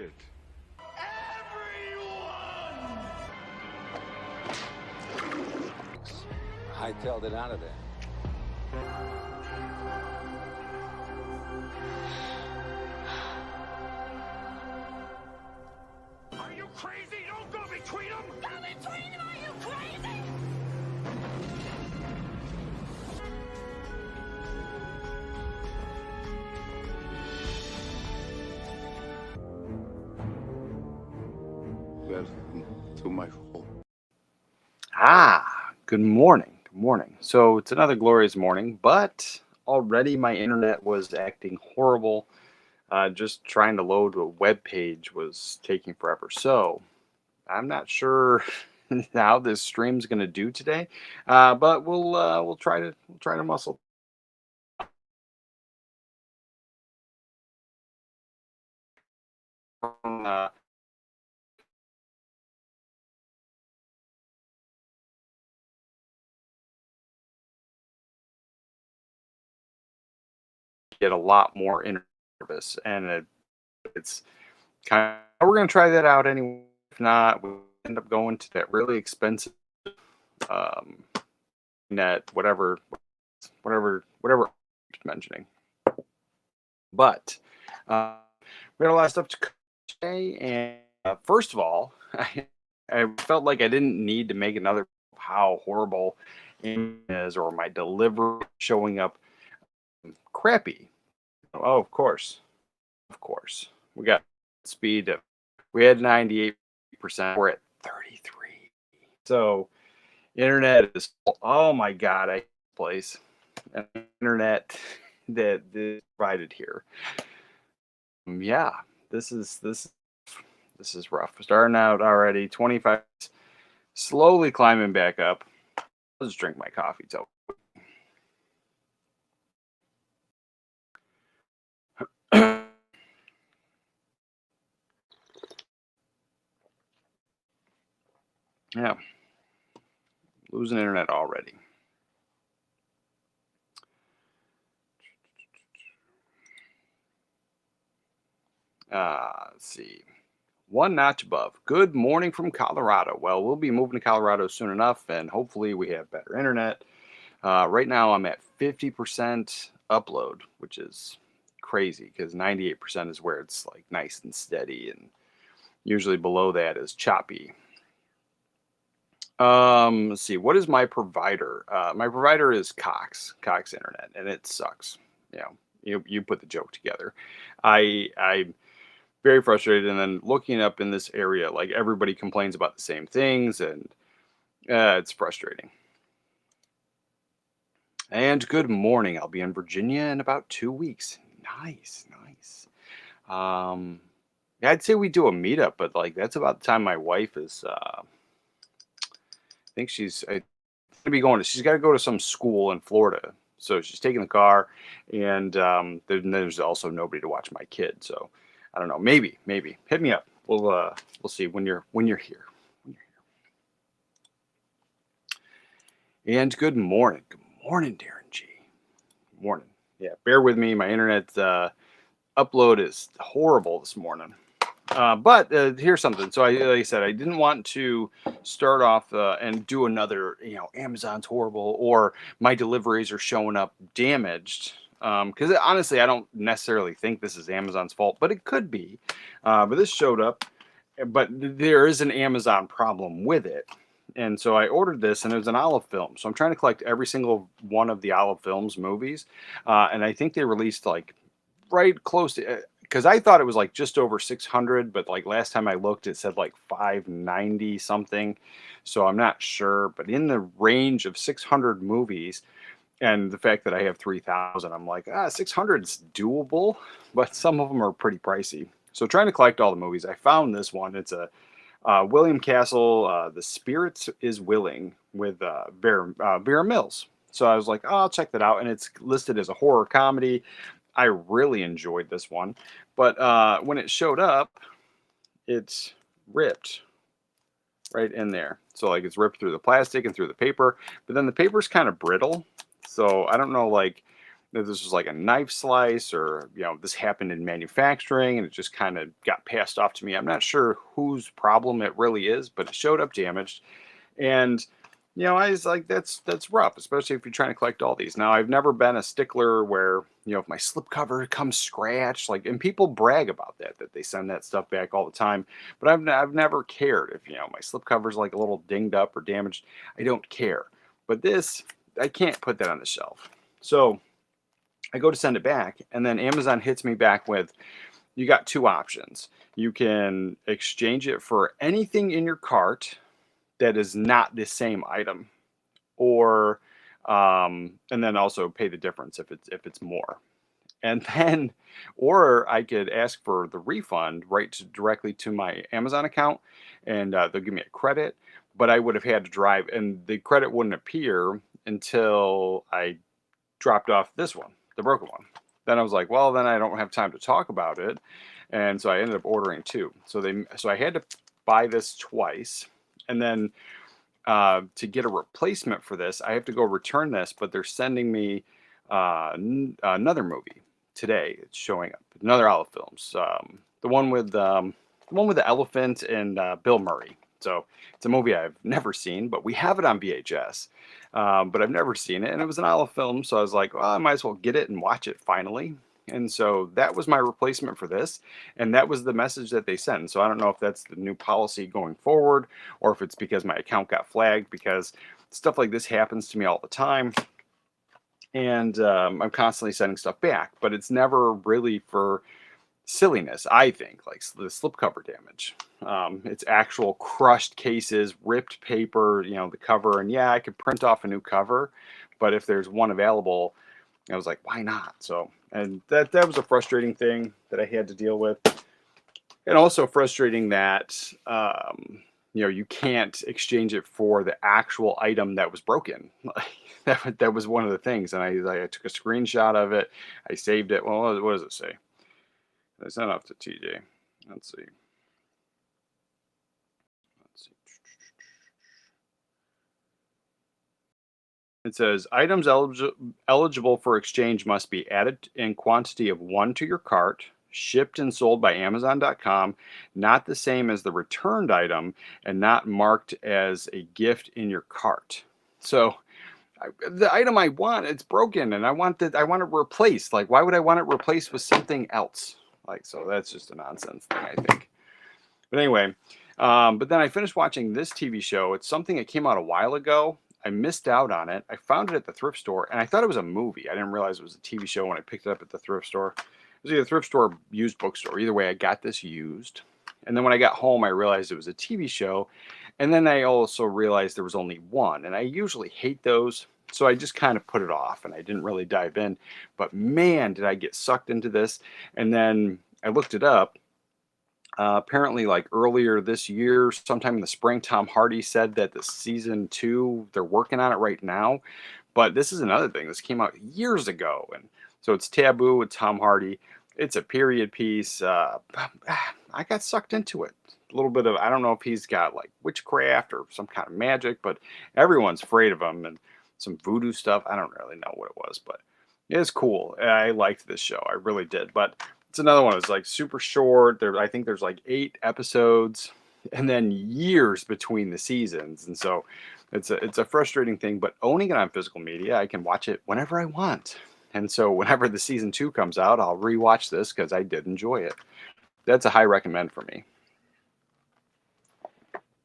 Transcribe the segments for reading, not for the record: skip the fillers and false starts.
it. Hightailed it out of there. Are you crazy? Don't go between them! Go between them, are you crazy? Welcome to my home. Good morning. Good morning. So it's another glorious morning, but already my internet was acting horrible. Just trying to load a web page was taking forever. So I'm not sure how this stream's going to do today, but we'll try to muscle. Uh, get a lot more internet service, and it's kind of we're going to try that out anyway. If not, we end up going to that really expensive um, net, whatever mentioning. But we had a lot of stuff to cover today, and first of all, I felt like I didn't need to make another how horrible it is or my delivery showing up crappy. Oh, of course, we got speed. We had 98%. We're at 33. So internet is. Oh my God, I hate this place. And internet that is provided here. Yeah, this is rough. Starting out already 25, slowly climbing back up. Let's drink my coffee. So yeah, losing internet already. Let's see. One notch above. Good morning from Colorado. Well, we'll be moving to Colorado soon enough, and hopefully we have better internet. Right now I'm at 50% upload, which is crazy because 98% is where it's like nice and steady, and usually below that is choppy. Let's see. What is my provider? My provider is Cox Internet, and it sucks. You put the joke together. I'm very frustrated, and then looking up in this area, like everybody complains about the same things, and it's frustrating. And good morning. I'll be in Virginia in about 2 weeks. Nice. Yeah, I'd say we do a meetup, but like that's about the time my wife is. I think she's gonna be going to. She's got to go to some school in Florida, so she's taking the car, and there's also nobody to watch my kid. So I don't know. Maybe hit me up. We'll see when you're here. And good morning. Good morning, Darren G. Morning. Yeah, bear with me. My internet upload is horrible this morning. But here's something. So like I said, I didn't want to start off and do another, Amazon's horrible or my deliveries are showing up damaged. Because honestly, I don't necessarily think this is Amazon's fault, but it could be. But this showed up, but there is an Amazon problem with it. And so I ordered this, and it was an Olive Film. So I'm trying to collect every single one of the Olive Films movies. And I think they released like right close to, because I thought it was like just over 600, but like last time I looked, it said like 590 something. So I'm not sure, but in the range of 600 movies, and the fact that I have 3,000, I'm like, 600 is doable, but some of them are pretty pricey. So trying to collect all the movies, I found this one. It's a William Castle, The Spirit is Willing with Vera Mills. So I was like, I'll check that out. And it's listed as a horror comedy. I really enjoyed this one. But when it showed up, it's ripped right in there. So like it's ripped through the plastic and through the paper. But then the paper's kind of brittle. So I don't know, like that this was like a knife slice, or this happened in manufacturing and it just kind of got passed off to me. I'm not sure whose problem it really is, but it showed up damaged. And I was like, that's rough, especially if you're trying to collect all these. Now, I've never been a stickler where, if my slipcover comes scratched, and people brag about that they send that stuff back all the time. But I've never cared if, my slipcover's like a little dinged up or damaged. I don't care. But this, I can't put that on the shelf. So I go to send it back, and then Amazon hits me back with, you got two options. You can exchange it for anything in your cart that is not the same item, or and then also pay the difference if it's more. And then, or I could ask for the refund directly to my Amazon account, and they'll give me a credit, but I would have had to drive, and the credit wouldn't appear until I dropped off this one, the broken one. Then I was like, well, then I don't have time to talk about it. And so I ended up ordering two. So I had to buy this twice. And then to get a replacement for this, I have to go return this, but they're sending me another movie today. It's showing up, another Olive Films, the one with the elephant and Bill Murray. So it's a movie I've never seen, but we have it on VHS, but I've never seen it, and it was an Olive Film, so I was like, well, I might as well get it and watch it finally. And so that was my replacement for this, and that was the message that they sent. So I don't know if that's the new policy going forward, or if it's because my account got flagged, because stuff like this happens to me all the time, and I'm constantly sending stuff back, but it's never really for silliness, I think, like the slipcover damage. It's actual crushed cases, ripped paper, the cover, and yeah, I could print off a new cover, but if there's one available, I was like, why not? So, and that was a frustrating thing that I had to deal with. And also frustrating that, you can't exchange it for the actual item that was broken. That was one of the things. And I took a screenshot of it. I saved it. Well, what does it say? I sent it off to TJ. Let's see. It says, items eligible for exchange must be added in quantity of 1 to your cart, shipped and sold by Amazon.com, not the same as the returned item, and not marked as a gift in your cart. So the item I want, it's broken, and I want it replaced. Like, why would I want it replaced with something else? So that's just a nonsense thing, I think. But anyway, but then I finished watching this TV show. It's something that came out a while ago. I missed out on it. I found it at the thrift store, and I thought it was a movie. I didn't realize it was a TV show when I picked it up at the thrift store. It was either a thrift store or used bookstore. Either way, I got this used. And then when I got home, I realized it was a TV show. And then I also realized there was only one. And I usually hate those, so I just kind of put it off, and I didn't really dive in. But man, did I get sucked into this. And then I looked it up. Apparently, like earlier this year, sometime in the spring, Tom Hardy said that the season 2, they're working on it right now. But this is another thing. This came out years ago. And so it's Taboo with Tom Hardy. It's a period piece. I got sucked into it. A little bit of, I don't know if he's got like witchcraft or some kind of magic, but everyone's afraid of him, and some voodoo stuff. I don't really know what it was, but it's cool. I liked this show. I really did. But it's another one. It's like super short. I think there's like 8 episodes, and then years between the seasons. And so it's a frustrating thing, but owning it on physical media, I can watch it whenever I want. And so whenever the season 2 comes out, I'll rewatch this because I did enjoy it. That's a high recommend for me.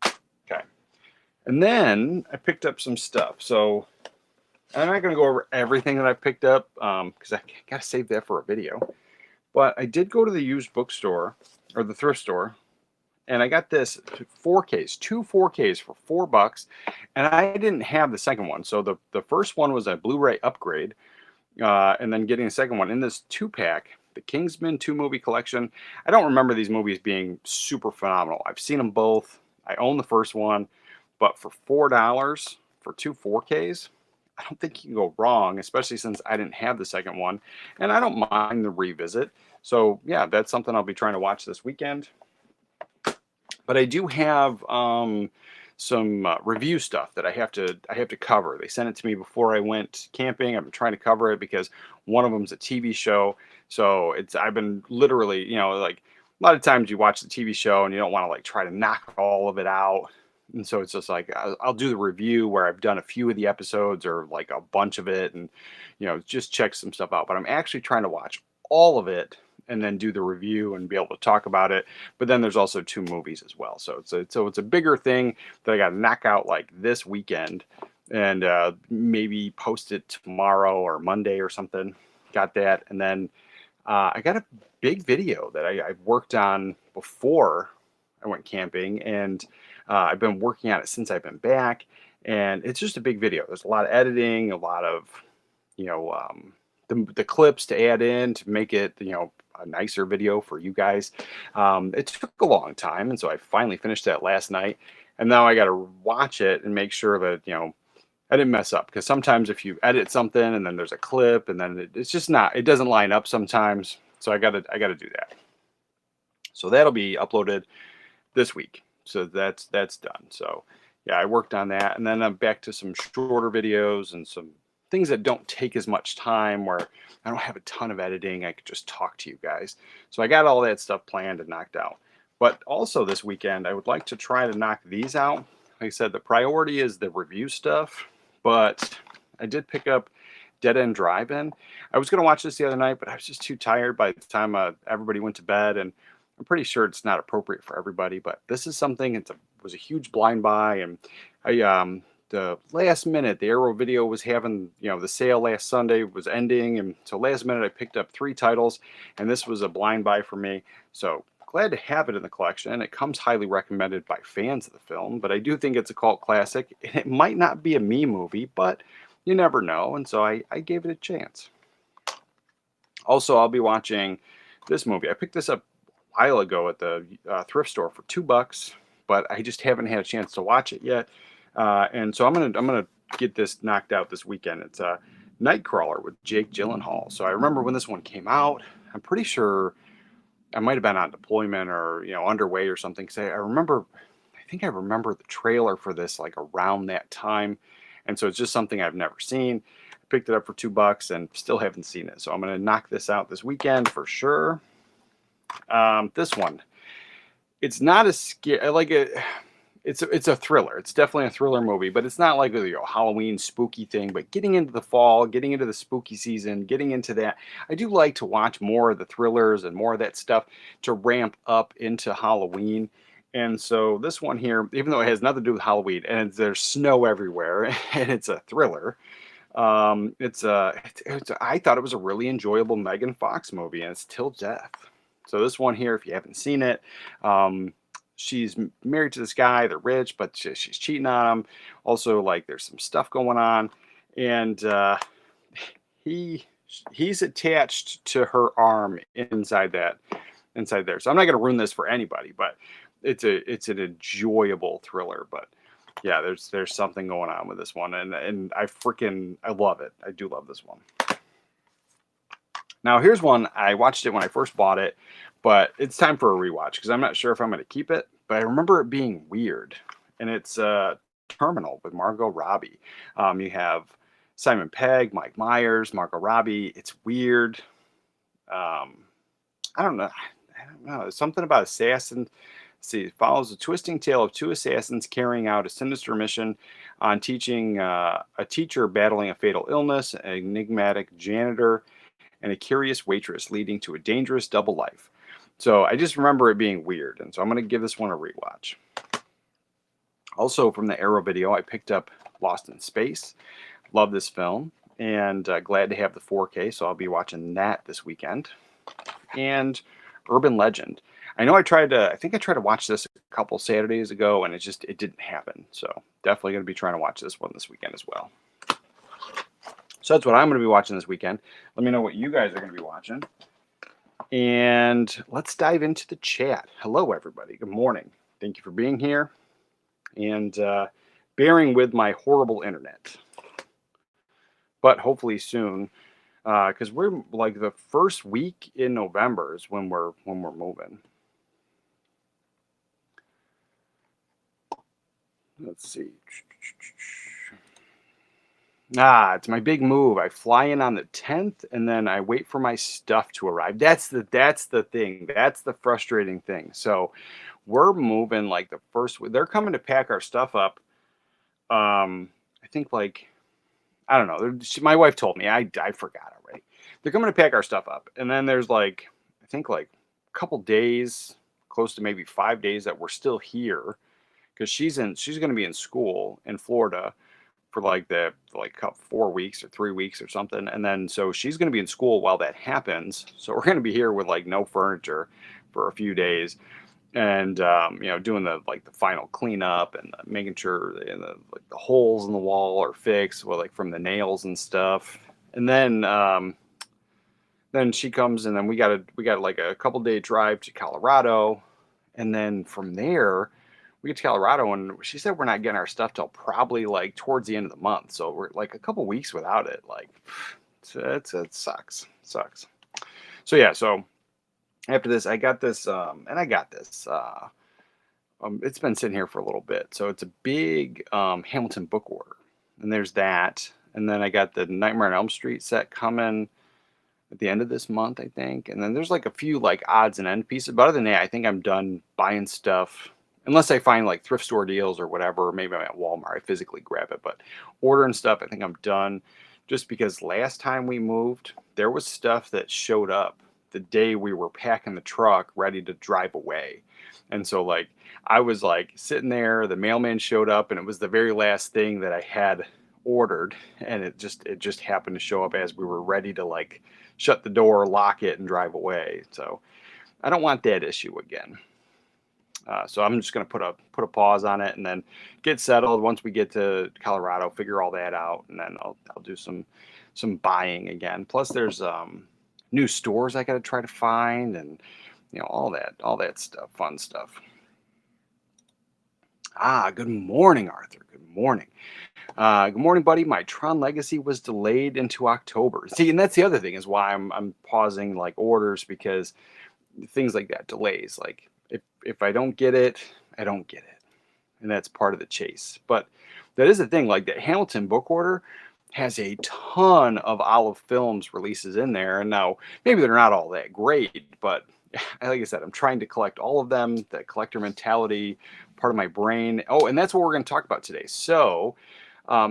Okay. And then I picked up some stuff. So I'm not going to go over everything that I picked up because I got to save that for a video. But I did go to the used bookstore, or the thrift store, and I got this 4Ks, 2 4Ks for $4, and I didn't have the second one. So the first one was a Blu-ray upgrade, and then getting the second one in this 2-pack, the Kingsman 2-movie collection. I don't remember these movies being super phenomenal. I've seen them both. I own the first one, but for $4 for 2 4Ks, I don't think you can go wrong, especially since I didn't have the second one, and I don't mind the revisit. So yeah, that's something I'll be trying to watch this weekend. But I do have some review stuff that I have to cover. They sent it to me before I went camping. I've been trying to cover it because one of them's a TV show. So I've been literally, like a lot of times you watch the TV show and you don't want to like try to knock all of it out. And so it's just like I'll do the review where I've done a few of the episodes or like a bunch of it, and just check some stuff out. But I'm actually trying to watch all of it and then do the review and be able to talk about it. But then there's also 2 movies as well. So it's a bigger thing that I got to knock out like this weekend, and maybe post it tomorrow or Monday or something. Got that. And then I got a big video that I've worked on before I went camping, and I've been working on it since I've been back. And it's just a big video. There's a lot of editing, a lot of, the clips to add in to make it, a nicer video for you guys. It took a long time, and so I finally finished that last night, and now I got to watch it and make sure that I didn't mess up, because sometimes if you edit something and then there's a clip and then it's just not, it doesn't line up sometimes. So I gotta do that. So that'll be uploaded this week. So that's done. So yeah, I worked on that, and then I'm back to some shorter videos and some things that don't take as much time, where I don't have a ton of editing. I could just talk to you guys. So I got all that stuff planned and knocked out. But also this weekend, I would like to try to knock these out. Like I said, the priority is the review stuff, but I did pick up Dead End Drive-In. I was going to watch this the other night, but I was just too tired by the time everybody went to bed, and I'm pretty sure it's not appropriate for everybody. But this is something, it was a huge blind buy, and I the last minute, the Arrow Video was having, the sale last Sunday was ending, and so last minute I picked up 3 titles, and this was a blind buy for me. So glad to have it in the collection. It comes highly recommended by fans of the film, but I do think it's a cult classic. It might not be a me movie, but you never know, and so I gave it a chance. Also, I'll be watching this movie. I picked this up a while ago at the thrift store for $2, but I just haven't had a chance to watch it yet. And so I'm gonna get this knocked out this weekend. It's a Nightcrawler with Jake Gyllenhaal. So I remember when this one came out. I'm pretty sure I might have been on deployment or underway or something. Because I think I remember the trailer for this like around that time, and so it's just something I've never seen. I picked it up for $2 and still haven't seen it. So I'm gonna knock this out this weekend for sure. This one, it's not a scare like it. It's a thriller. It's definitely a thriller movie, but it's not like a Halloween spooky thing. But getting into the fall, getting into the spooky season, getting into that, I do like to watch more of the thrillers and more of that stuff to ramp up into Halloween. And so this one here, even though it has nothing to do with Halloween, and there's snow everywhere, and it's a thriller, I thought it was a really enjoyable Megan Fox movie, and it's Till Death. So this one here, if you haven't seen it, she's married to this guy. They're rich, but she's cheating on him. Also, like, there's some stuff going on, and he's attached to her arm inside there. So I'm not going to ruin this for anybody, but it's an enjoyable thriller. But yeah, there's something going on with this one, and I love it. I do love this one. Now here's one, I watched it when I first bought it, but it's time for a rewatch because I'm not sure if I'm going to keep it, but I remember it being weird. And it's Terminal with Margot Robbie. You have Simon Pegg, Mike Myers, Margot Robbie. It's weird. I don't know. There's something about assassin. See, it follows the twisting tale of 2 assassins carrying out a sinister mission on teaching a teacher battling a fatal illness, an enigmatic janitor, and a curious waitress, leading to a dangerous double life. So I just remember it being weird, and so I'm going to give this one a rewatch. Also from the Arrow Video, I picked up Lost in Space. Love this film, and glad to have the 4K, so I'll be watching that this weekend. And Urban Legend. I know I think I tried to watch this a couple Saturdays ago, and it didn't happen. So definitely going to be trying to watch this one this weekend as well. So that's what I'm going to be watching this weekend. Let me know what you guys are going to be watching. And let's dive into the chat. Hello, everybody. Good morning. Thank you for being here and bearing with my horrible internet. But hopefully soon, because we're like the first week in November is when we're moving. Let's see. It's my big move. I fly in on the 10th and then I wait for my stuff to arrive. That's the thing. That's the frustrating thing. So we're moving like the first they're coming to pack our stuff up. I think like I don't know. My wife told me. I forgot already. They're coming to pack our stuff up. And then there's like I think like a couple days, close to maybe 5 days that we're still here because she's going to be in school in Florida for like 4 weeks or 3 weeks or something. And then so she's going to be in school while that happens. So we're going to be here with like no furniture for a few days and doing the final cleanup and making sure the holes in the wall are fixed with like from the nails and stuff. And then she comes and then we got like a couple day drive to Colorado. And then from there we get to Colorado and she said we're not getting our stuff till probably like towards the end of the month. So we're like a couple weeks without it. Like it sucks. So yeah, so after this, I got this, it's been sitting here for a little bit. So it's a big Hamilton book order. And there's that. And then I got the Nightmare on Elm Street set coming at the end of this month, I think. And then there's like a few like odds and end pieces. But other than that, I think I'm done buying stuff. Unless I find like thrift store deals or whatever. Maybe I'm at Walmart. I physically grab it. But ordering stuff, I think I'm done. Just because last time we moved, there was stuff that showed up the day we were packing the truck ready to drive away. And so like I was like sitting there, the mailman showed up and it was the very last thing that I had ordered and it just happened to show up as we were ready to like shut the door, lock it and drive away. So I don't want that issue again. So I'm just going to put a pause on it and then get settled once we get to Colorado, figure all that out, and then I'll do some buying again. Plus, there's new stores I got to try to find, and all that stuff, fun stuff. Good morning, Arthur. Good morning. Good morning, buddy. My Tron Legacy was delayed into October. See, and that's the other thing is why I'm pausing like orders because things like that, delays, like. If I don't get it, I don't get it. And that's part of the chase. But that is the thing, like the Hamilton book order has a ton of Olive Films releases in there. And now maybe they're not all that great, but like I said, I'm trying to collect all of them, that collector mentality, part of my brain. Oh, and that's what we're going to talk about today. So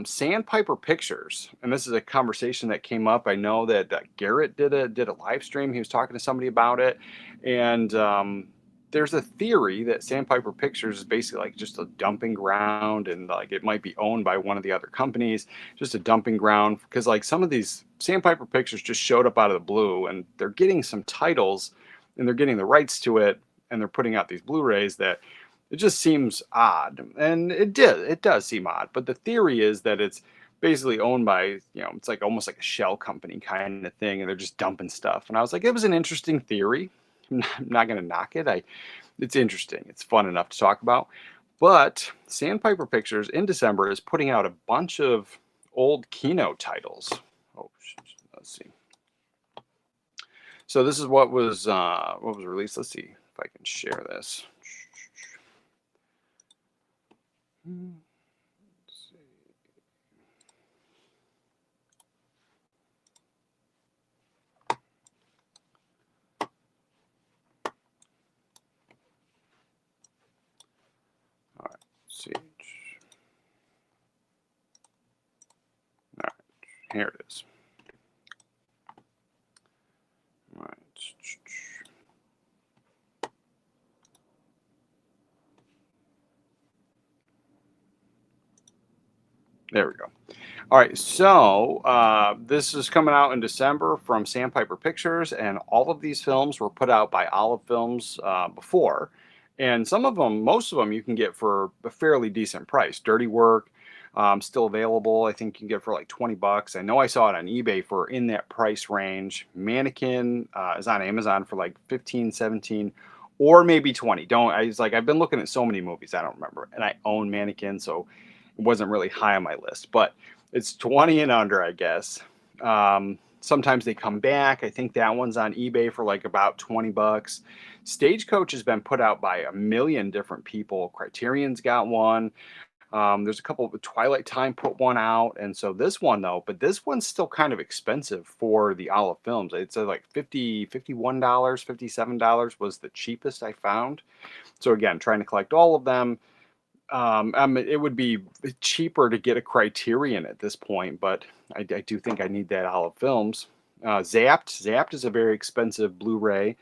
Sandpiper Pictures, and this is a conversation that came up. I know that Garrett did a live stream. He was talking to somebody about it. And there's a theory that Sandpiper Pictures is basically like just a dumping ground and like it might be owned by one of the other companies, just a dumping ground. Because like some of these Sandpiper Pictures just showed up out of the blue and they're getting some titles and they're getting the rights to it and they're putting out these Blu-rays that it just seems odd. And it does seem odd. But the theory is that it's basically owned by, it's like almost like a shell company kind of thing. And they're just dumping stuff. And I was like, it was an interesting theory. I'm not going to knock it. It's interesting. It's fun enough to talk about. But Sandpiper Pictures in December is putting out a bunch of old Kino titles. Oh, let's see. So this is what was released. Let's see if I can share this. See. All right, here it is. All right. There we go. All right, so this is coming out in December from Sandpiper Pictures, and all of these films were put out by Olive Films before. And some of them, most of them, you can get for a fairly decent price. Dirty Work, still available. I think you can get for like $20. I know I saw it on eBay for in that price range. Mannequin is on Amazon for like 15, 17, or maybe 20. I've been looking at so many movies, I don't remember. And I own Mannequin, so it wasn't really high on my list. But it's 20 and under, I guess. Sometimes they come back. I think that one's on eBay for like about $20. Stagecoach has been put out by a million different people. Criterion's got one. There's a couple of Twilight Time put one out, and so this one though, but this one's still kind of expensive for the Olive Films. It's like $51, $57 was the cheapest I found. So again, trying to collect all of them. It would be cheaper to get a Criterion at this point, but I do think I need that Olive Films. Zapped is a very expensive Blu-ray,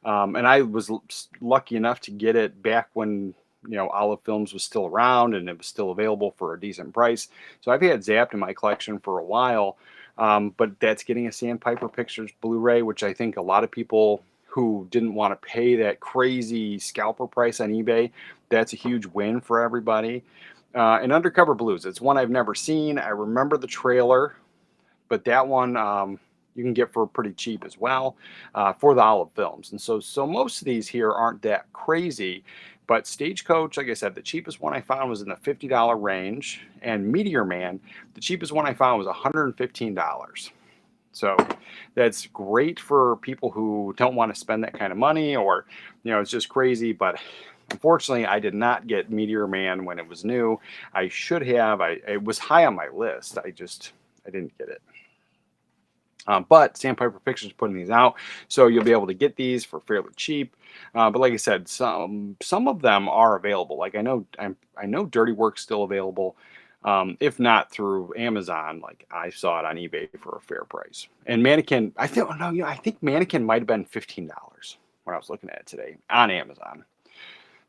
and I was lucky enough to get it back when Olive Films was still around and it was still available for a decent price. So I've had Zapped in my collection for a while, but that's getting a Sandpiper Pictures Blu-ray, which I think a lot of people who didn't want to pay that crazy scalper price on eBay, that's a huge win for everybody. And Undercover Blues, it's one I've never seen. I remember the trailer, but that one you can get for pretty cheap as well for the Olive Films. And so most of these here aren't that crazy, but Stagecoach, like I said, the cheapest one I found was in the $50 range, and Meteor Man, the cheapest one I found was $115. So that's great for people who don't want to spend that kind of money, or, it's just crazy. But unfortunately, I did not get Meteor Man when it was new. I should have. It was high on my list. I didn't get it. But Sandpiper Pictures is putting these out, so you'll be able to get these for fairly cheap. But like I said, some of them are available. Like I know Dirty Work's still available. If not through Amazon, like I saw it on eBay for a fair price. And Mannequin, I think Mannequin might have been $15 when I was looking at it today on Amazon.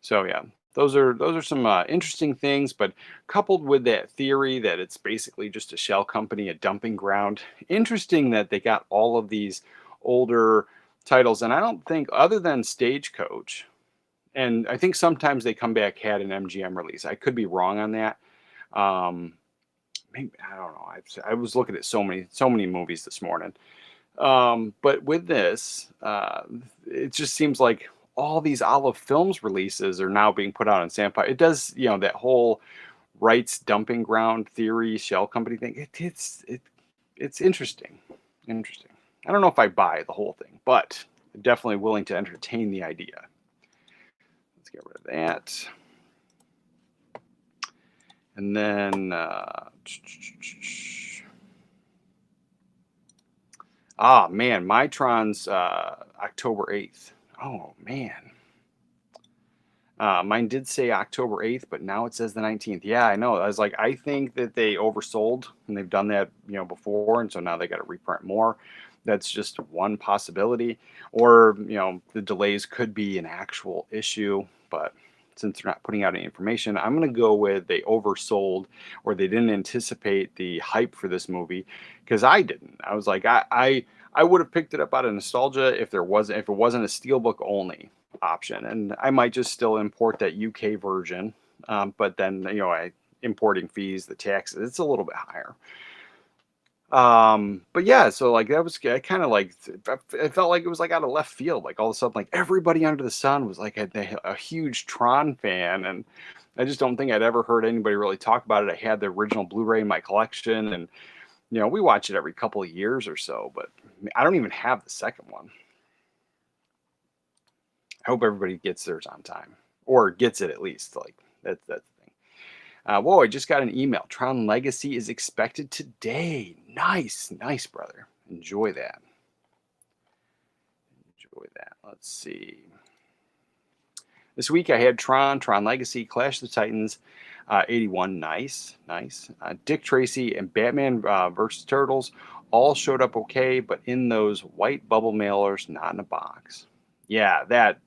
So yeah, those are some interesting things, but coupled with that theory that it's basically just a shell company, a dumping ground. Interesting that they got all of these older titles, and I don't think, other than Stagecoach, and I think sometimes they come back, had an MGM release. I could be wrong on that. Maybe, I don't know. I was looking at so many movies this morning. But with this, it just seems like all these Olive Films releases are now being put out on Sandpiper. It does, that whole rights dumping ground theory, shell company thing. It's interesting. Interesting. I don't know if I buy the whole thing, but I'm definitely willing to entertain the idea. Let's get rid of that. And then, man, Mytron's October 8th. Oh, man. Mine did say October 8th, but now it says the 19th. Yeah, I know. I was like, I think that they oversold, and they've done that, before, and so now they got to reprint more. That's just one possibility. Or, the delays could be an actual issue, but since they're not putting out any information, I'm going to go with they oversold, or they didn't anticipate the hype for this movie, because I didn't. I was like, I would have picked it up out of nostalgia if it wasn't a steelbook only option, and I might just still import that UK version. But then importing fees, the taxes, it's a little bit higher. But yeah, so like that was kind of like, it felt like it was like out of left field. Like all of a sudden, like everybody under the sun was like a huge Tron fan, and I just don't think I'd ever heard anybody really talk about it. I had the original Blu-ray in my collection, and we watch it every couple of years or so, but I don't even have the second one. I hope everybody gets theirs on time, or gets it at least. Like that's the thing. Whoa, I just got an email. Tron Legacy is expected today. Nice, brother. Enjoy that. Let's see. This week I had Tron Legacy, Clash of the Titans, 81. Nice. Dick Tracy and Batman versus Turtles all showed up okay, but in those white bubble mailers, not in a box. Yeah,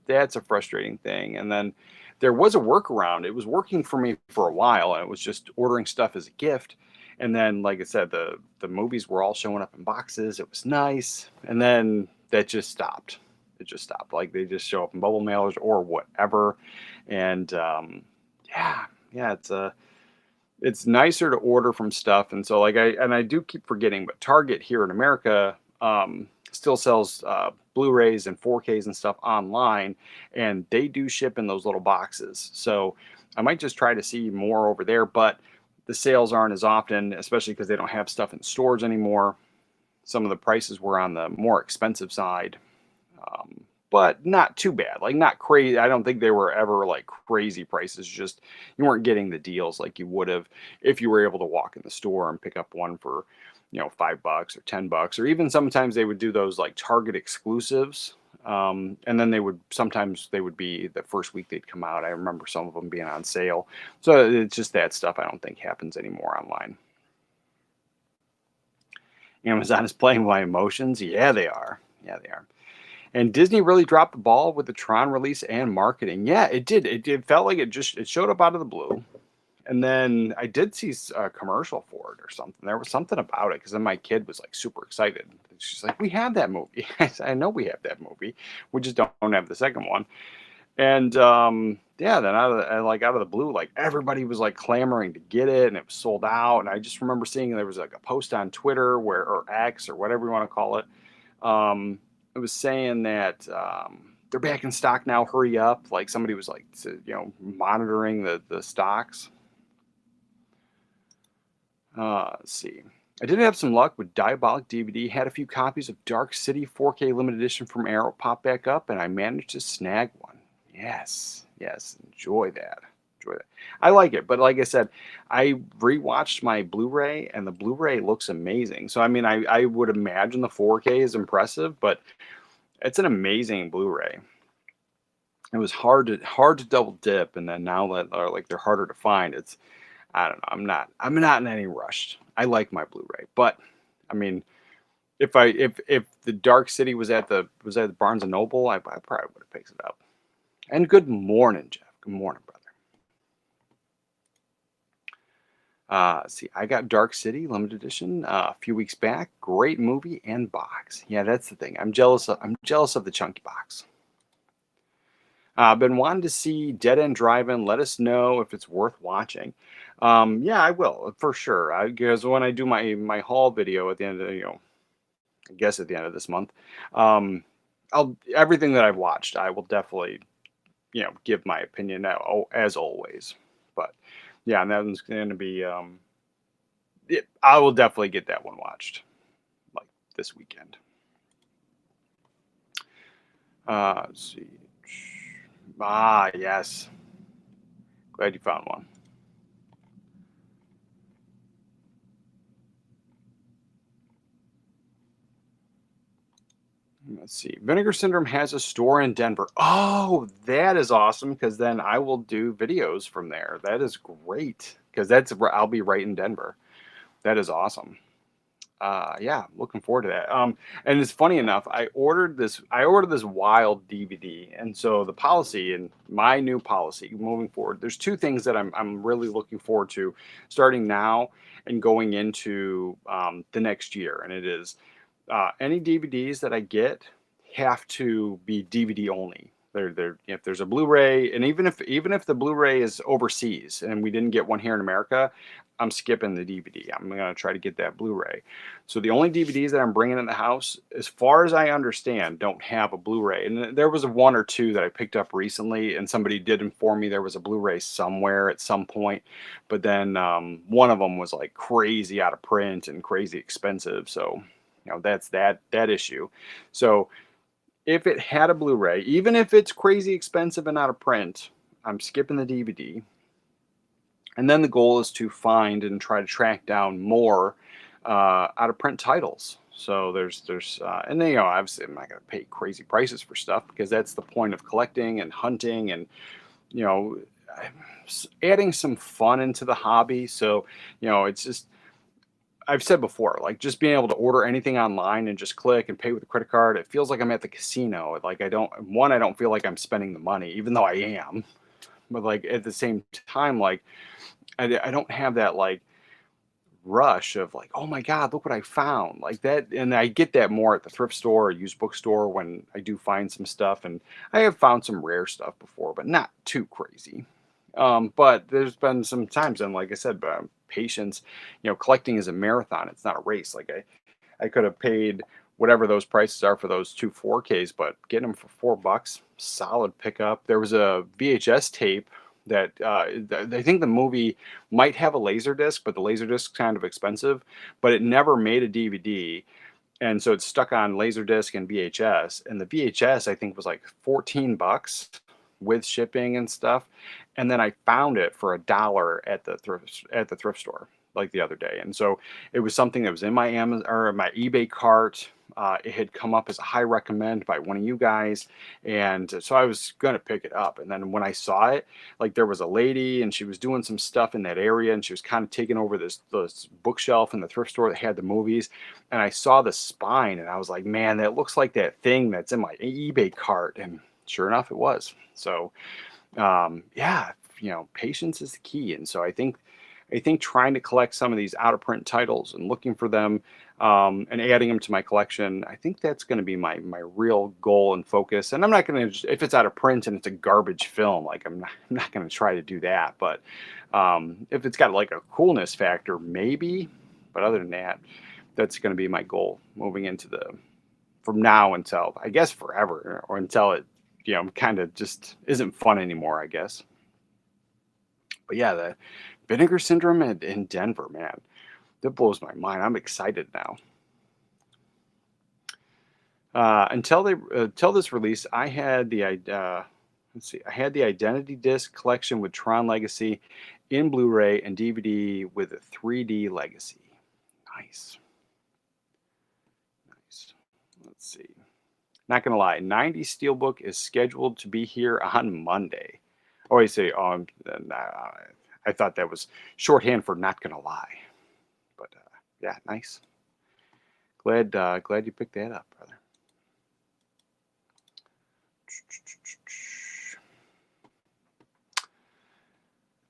that's a frustrating thing. And then there was a workaround. It was working for me for a while, and it was just ordering stuff as a gift. And then, like I said, the movies were all showing up in boxes. It was nice. And then that just stopped. It just stopped. Like they just show up in bubble mailers or whatever. And it's nicer to order from stuff. And so I do keep forgetting, but Target here in America still sells Blu-rays and 4Ks and stuff online, and they do ship in those little boxes. So I might just try to see more over there, but the sales aren't as often, especially because they don't have stuff in stores anymore. Some of the prices were on the more expensive side. but not too bad. Like not crazy. I don't think they were ever like crazy prices. Just you weren't getting the deals like you would have if you were able to walk in the store and pick up one for, $5 or $10, or even sometimes they would do those like Target exclusives. And then sometimes they would be the first week they'd come out. I remember some of them being on sale. So it's just that stuff I don't think happens anymore online. Amazon is playing my emotions. Yeah, they are. Yeah, they are. And Disney really dropped the ball with the Tron release and marketing. Yeah, it did. It felt like it showed up out of the blue. And then I did see a commercial for it or something. There was something about it because then my kid was like super excited. She's like, "We have that movie." I said, "I know we have that movie. We just don't have the second one." And yeah, then out of the blue, like everybody was like clamoring to get it, and it was sold out. And I just remember seeing there was like a post on Twitter or X or whatever you want to call it. It was saying that they're back in stock now. Hurry up! Like somebody was like monitoring the stocks. Let's see. I did have some luck with Diabolic DVD. Had a few copies of Dark City 4K limited edition from Arrow pop back up, and I managed to snag one. Yes, enjoy that. I like it, but like I said, I rewatched my Blu-ray, and the Blu-ray looks amazing. So I mean, I would imagine the 4K is impressive, but it's an amazing Blu-ray. It was hard to double dip, and then now that they're harder to find, I don't know. I'm not in any rush. I like my Blu-ray, but I mean, if the Dark City was at the Barnes and Noble, I probably would have picked it up. And good morning, Jeff. Good morning, brother. See, I got Dark City limited edition a few weeks back. Great movie and box. Yeah, that's the thing. I'm jealous of the chunky box. I've been wanting to see Dead End Drive-In. Let us know if it's worth watching. Yeah, I will for sure. Because when I do my haul video at the end of I guess at the end of this month, everything that I've watched, I will definitely give my opinion as always. But yeah, and that one's going to be I will definitely get that one watched like this weekend. Let's see. Yes. Glad you found one. Let's see. Vinegar Syndrome has a store in Denver. Oh, that is awesome because then I will do videos from there. That is great because that's where I'll be right in Denver. That is awesome. Yeah, looking forward to that. And it's funny enough, I ordered this Wild DVD, and so the policy and my new policy moving forward, there's two things that I'm really looking forward to starting now and going into the next year, and it is any DVDs that I get have to be DVD only. If there's a Blu-ray, and even if the Blu-ray is overseas and we didn't get one here in America, I'm skipping the DVD. I'm going to try to get that Blu-ray. So the only DVDs that I'm bringing in the house, as far as I understand, don't have a Blu-ray. And there was one or two that I picked up recently, and somebody did inform me there was a Blu-ray somewhere at some point. But then one of them was like crazy out of print and crazy expensive. So, that's that issue. So if it had a Blu-ray, even if it's crazy expensive and out of print, I'm skipping the DVD. And then the goal is to find and try to track down more out of print titles. So there's and then obviously I'm not going to pay crazy prices for stuff because that's the point of collecting and hunting and adding some fun into the hobby. So it's just, I've said before, like just being able to order anything online and just click and pay with a credit card, it feels like I'm at the casino. Like I don't feel like I'm spending the money, even though I am. But like at the same time, like I don't have that like rush of like, oh my God, look what I found like that. And I get that more at the thrift store or used bookstore when I do find some stuff. And I have found some rare stuff before, but not too crazy. But there's been some times, and like I said, patience, collecting is a marathon. It's not a race. Like I could have paid whatever those prices are for those two 4Ks, but getting them for $4, solid pickup. There was a VHS tape that I think the movie might have a laser disc, but the laser disc is kind of expensive, but it never made a DVD. And so it's stuck on Laserdisc and VHS. And the VHS, I think, was like $14 with shipping and stuff. And then I found it for $1 at the thrift store like the other day. And so it was something that was in my Amazon or my eBay cart. It had come up as a high recommend by one of you guys. And so I was going to pick it up. And then when I saw it, like there was a lady and she was doing some stuff in that area and she was kind of taking over this bookshelf in the thrift store that had the movies. And I saw the spine and I was like, man, that looks like that thing that's in my eBay cart. And sure enough, it was. So, yeah, patience is the key. And so I think trying to collect some of these out of print titles and looking for them and adding them to my collection, I think that's going to be my real goal and focus. And I'm not going to, if it's out of print and it's a garbage film, like I'm not going to try to do that. But if it's got like a coolness factor, maybe. But other than that, that's going to be my goal moving into from now until, I guess, forever, or until it, kind of just isn't fun anymore, I guess. But yeah, the Vinegar Syndrome in Denver, man, that blows my mind. I'm excited now. Until this release, I had the I had the Identity Disc collection with Tron Legacy in Blu-ray and DVD with a 3D Legacy. Nice. Let's see. Not gonna lie, 90 Steelbook is scheduled to be here on Monday. Oh, I say, I thought that was shorthand for not gonna lie. But yeah, nice. Glad you picked that up, brother.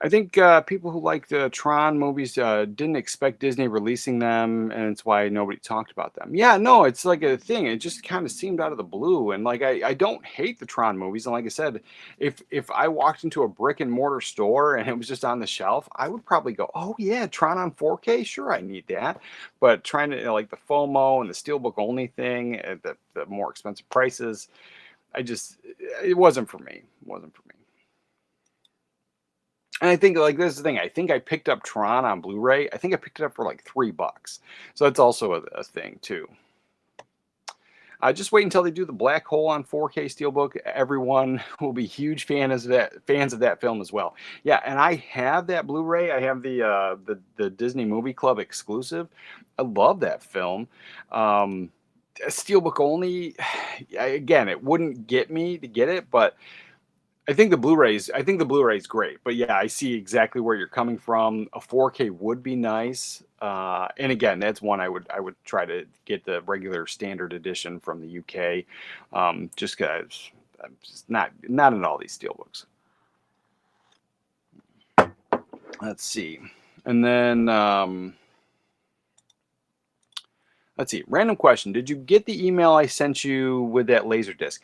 I think people who like the Tron movies didn't expect Disney releasing them, and it's why nobody talked about them. Yeah, no, it's like a thing. It just kind of seemed out of the blue, and like I don't hate the Tron movies. And like I said, if I walked into a brick and mortar store and it was just on the shelf, I would probably go, "Oh yeah, Tron on 4K, sure, I need that." But trying to like the FOMO and the Steelbook only thing, at the more expensive prices, it wasn't for me. It wasn't for me. And I think like this is the thing. I think I picked up Tron on Blu-ray. I think I picked it up for like $3. So that's also a thing too. Just wait until they do the Black Hole on 4K Steelbook. Everyone will be huge fans of that film as well. Yeah, and I have that Blu-ray. I have the Disney Movie Club exclusive. I love that film. Steelbook only. Again, it wouldn't get me to get it, but I think the Blu-ray's great, but yeah, I see exactly where you're coming from. A 4K would be nice. And again, that's one I would try to get the regular standard edition from the UK. Just because I'm just not in all these Steelbooks. Let's see. And then let's see. Random question. Did you get the email I sent you with that Laserdisc?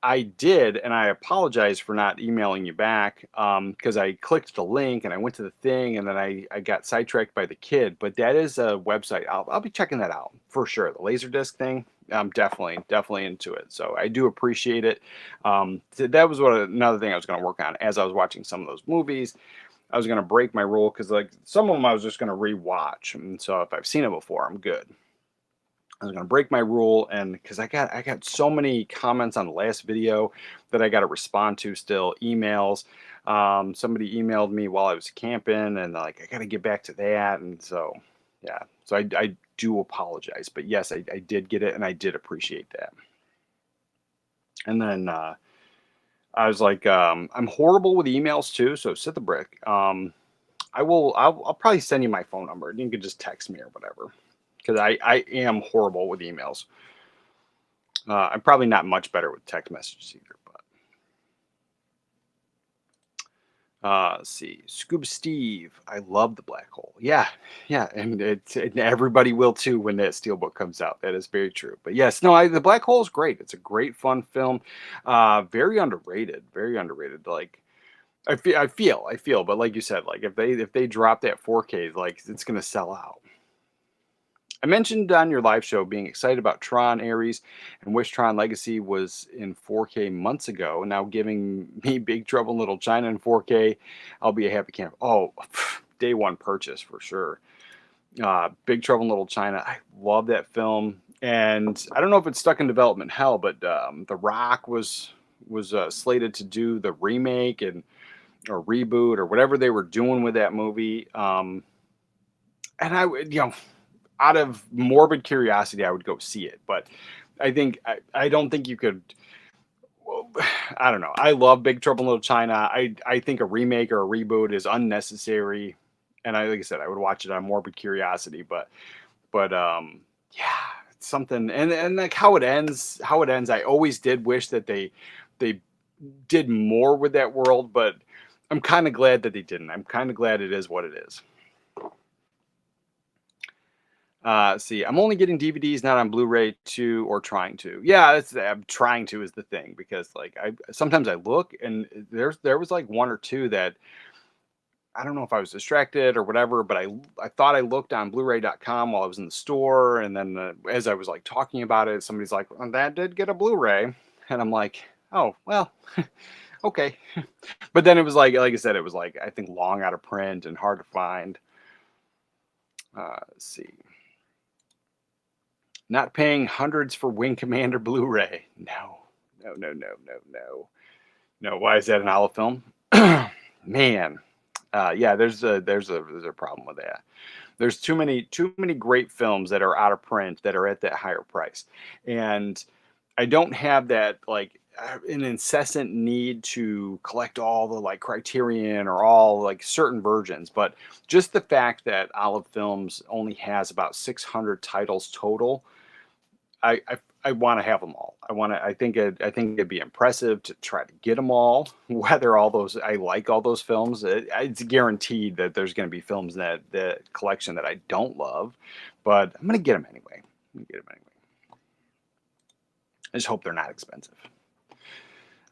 I did, and I apologize for not emailing you back because I clicked the link and I went to the thing and then I got sidetracked by the kid. But that is a website. I'll be checking that out for sure. The Laserdisc thing, I'm definitely into it. So I do appreciate it. That was another thing I was going to work on as I was watching some of those movies. I was going to break my rule because like some of them I was just going to rewatch. And so if I've seen it before, I'm good. I was going to break my rule, and because I got so many comments on the last video that I got to respond to still, emails. Somebody emailed me while I was camping, and like I got to get back to that, and so yeah. So I do apologize, but yes, I did get it, and I did appreciate that. And then I was like, I'm horrible with emails too, so sit the brick. I'll probably send you my phone number, and you can just text me or whatever. Because I am horrible with emails. I'm probably not much better with text messages either. But let's see, Scuba Steve, I love the Black Hole. Yeah, and everybody will too when that Steelbook comes out. That is very true. But yes, no, the Black Hole is great. It's a great fun film. Very underrated. Very underrated. Like I feel. But like you said, like if they drop that 4K, like it's gonna sell out. I mentioned on your live show being excited about Tron Ares and wish Tron Legacy was in 4K months ago. Now giving me Big Trouble in Little China in 4K, I'll be a happy camper. Oh, day one purchase for sure. Big Trouble in Little China. I love that film. And I don't know if it's stuck in development hell, but The Rock was slated to do the remake and or reboot or whatever they were doing with that movie. And I would, out of morbid curiosity, I would go see it. But I don't think you could. Well, I don't know. I love Big Trouble in Little China. I think a remake or a reboot is unnecessary. And like I said, I would watch it on morbid curiosity. But yeah, it's something. And like how it ends. I always did wish that they did more with that world, but I'm kind of glad that they didn't. I'm kind of glad it is what it is. See, I'm only getting DVDs, not on Blu-ray too, or trying to. Yeah, I'm trying to is the thing, because like I sometimes I look and there was like one or two that I don't know if I was distracted or whatever, but I thought I looked on Blu-ray.com while I was in the store, and then as I was like talking about it, somebody's like, well, "That did get a Blu-ray," and I'm like, "Oh well, okay." But then it was like I said, it was like I think long out of print and hard to find. Let's see. Not paying hundreds for Wing Commander Blu-ray. No. No. Why is that an olive film? Man. Yeah, there's a problem with that. There's too many great films that are out of print that are at that higher price. And I don't have that like an incessant need to collect all the like Criterion or all like certain versions, but just the fact that Olive Films only has about 600 titles total, I want to have them all. I think it'd be impressive to try to get them all. Whether all those I like all those films, it's guaranteed that there's going to be films in that collection that I don't love, but I'm going to get them anyway. I just hope they're not expensive.